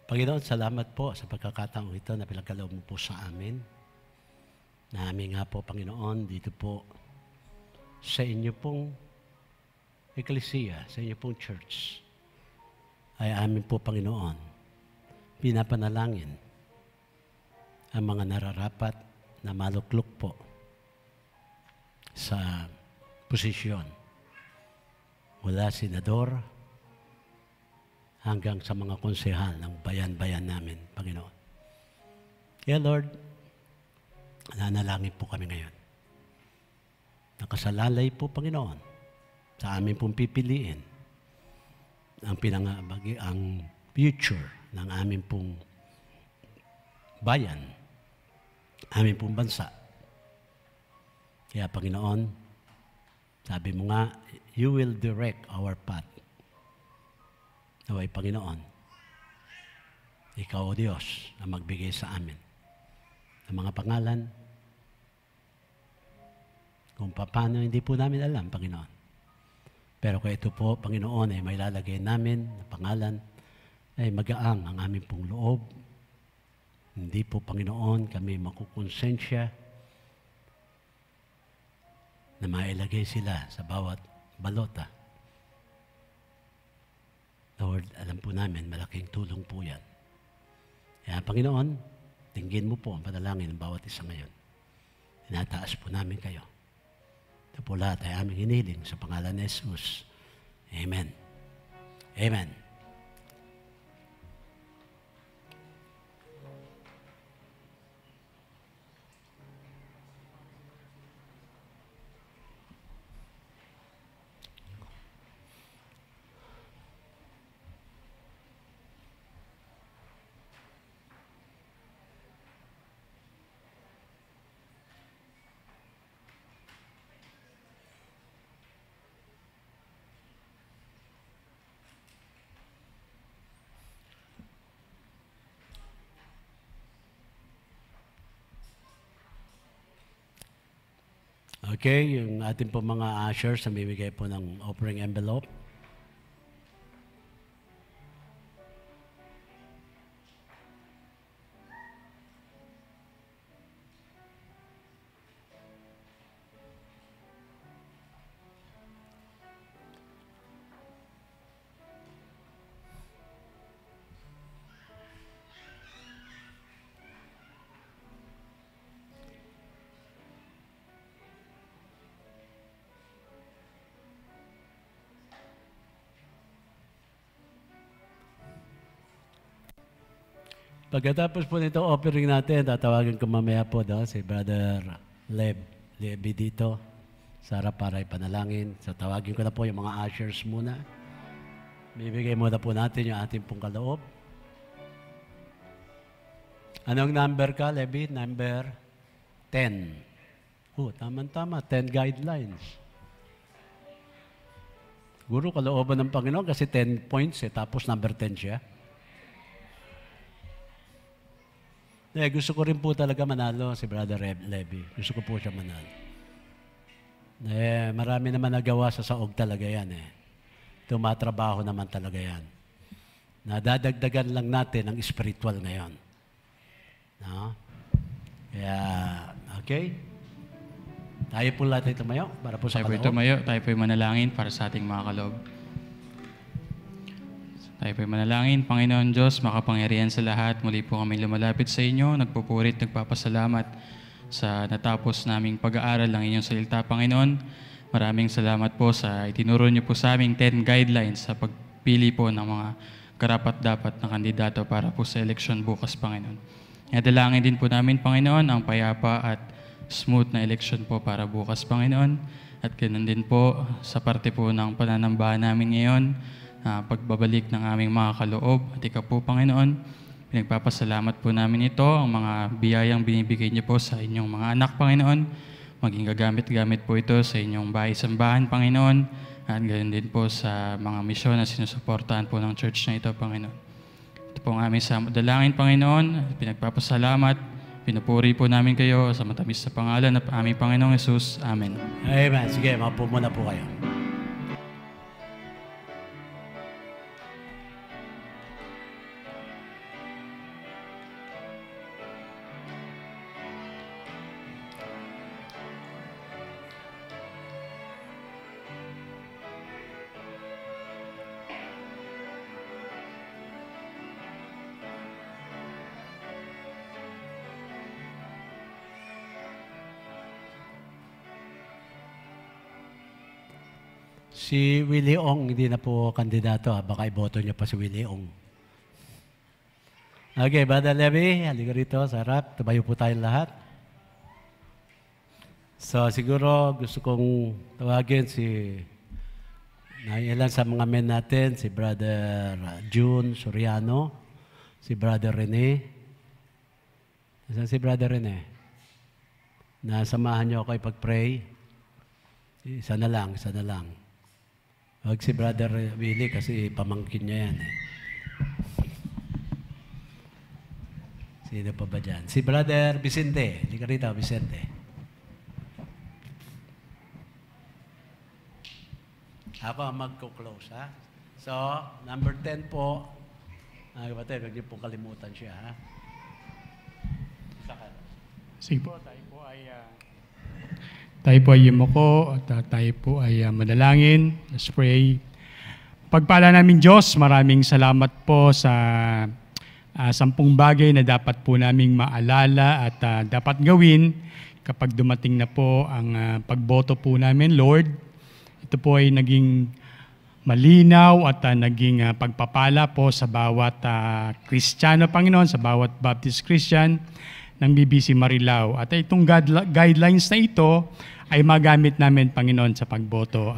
Panginoon, salamat po sa pagkakataong ito na pinagkaloob mo po sa amin. Namin nga po, Panginoon, dito po sa inyo pong eklesiya, sa inyo pong church, ay amin po, Panginoon, pinapanalangin ang mga nararapat na maluklok po sa posisyon mula senador hanggang sa mga konsehal ng bayan-bayan namin, Panginoon. Kaya Lord, nanalangin po kami ngayon. Nakasalalay po, Panginoon, sa amin pong pipiliin ang future ng aming pong bayan, aming pong bansa. Kaya Panginoon, sabi mo nga, you will direct our path. Naway Panginoon, Ikaw o Diyos na magbigay sa amin ng mga pangalan kung paano hindi po namin alam, Panginoon. Pero kung ito po, Panginoon, ay may lalagay namin na pangalan, ay magaang ang aming pong loob. Hindi po, Panginoon, kami makukonsensya na mailagay sila sa bawat balota. Lord, alam po namin, malaking tulong po yan. Kaya, Panginoon, tingin mo po ang panalangin ng bawat isa ngayon. Tinataas po namin kayo. Ito po lahat ay aming hiniling sa pangalan ni Jesus. Amen. Amen. Okay, yung ating po mga ushers na bibigay po ng offering envelope. Pagkatapos po nito offering natin, tatawagin ko mamaya po si Brother Levi dito sa harap para ipanalangin. So tawagin ko na po yung mga ushers muna. Bibigay muna po natin yung ating pong kaloob. Anong number ka, Levi? Number 10. Tama-tama, 10 guidelines. Guro, kalooban ng Panginoon kasi 10 points tapos number 10 siya. Gusto ko rin po talaga manalo si Brother Levi. Gusto ko po siya manalo. Marami naman nagawa sa saog talaga yan. Tumatrabaho naman talaga yan. Nadadagdagan lang natin ang spiritual ngayon. No? Kaya, okay? Tayo po lahat ay tumayo para po sa kaloob. Tayo po manalangin para sa ating mga kaloob. Tayo po'y manalangin. Panginoon Diyos, makapangyarihan sa lahat, muli po kami lumalapit sa inyo, nagpupurit, nagpapasalamat sa natapos naming pag-aaral ng inyong salita, Panginoon. Maraming salamat po sa itinuro niyo po sa aming 10 guidelines sa pagpili po ng mga karapat-dapat na kandidato para po sa eleksyon bukas, Panginoon. Dalangin din po namin, Panginoon, ang payapa at smooth na eleksyon po para bukas, Panginoon. At ganoon din po sa parte po ng pananambahan namin ngayon, pagbabalik ng aming mga kaloob. At ikaw po, Panginoon, pinagpapasalamat po namin ito, ang mga biyayang binibigay niyo po sa inyong mga anak, Panginoon. Maging gagamit-gamit po ito sa inyong bahay-sambahan, Panginoon. At ganoon din po sa mga misyon na sinusuportahan po ng church na ito, Panginoon. Ito po ang aming dalangin, Panginoon. Pinagpapasalamat. Pinupuri po namin kayo sa matamis na pangalan ng aming Panginoong Jesus. Amen. Amen. Sige, mapo muna po kayo. Si Willie Ong, hindi na po kandidato. Baka iboto niya pa si Willie Ong. Okay, Brother Levi, halika rito sa harap. Tumayo po tayong lahat. So, siguro gusto kong tawagin si ilan sa mga men natin, si Brother June Soriano, si Brother Rene. Saan si Brother Rene? Nasamahan niyo ako ipag-pray. Isa na lang, isa na lang. Huwag si Brother Willie kasi pamangkin niya yan. Sino pa ba dyan? Si Brother Vicente. Hindi ka rito, Vicente. Ako ang magko-close, ha? So, number 10 po. Kapatid, huwag niyo pong kalimutan siya, ha? Saka. Sige po, tayo po ay yumuko at tayo po ay manalangin. Let's pray. Pagpala namin Diyos, maraming salamat po sa 10 bagay na dapat po naming maalala at dapat gawin kapag dumating na po ang pagboto po namin, Lord. Ito po ay naging malinaw at naging pagpapala po sa bawat Kristiyano, Panginoon, sa bawat Baptist Christian ng BBC Marilao. At itong guidelines na ito ay magamit namin, Panginoon, sa pagboto.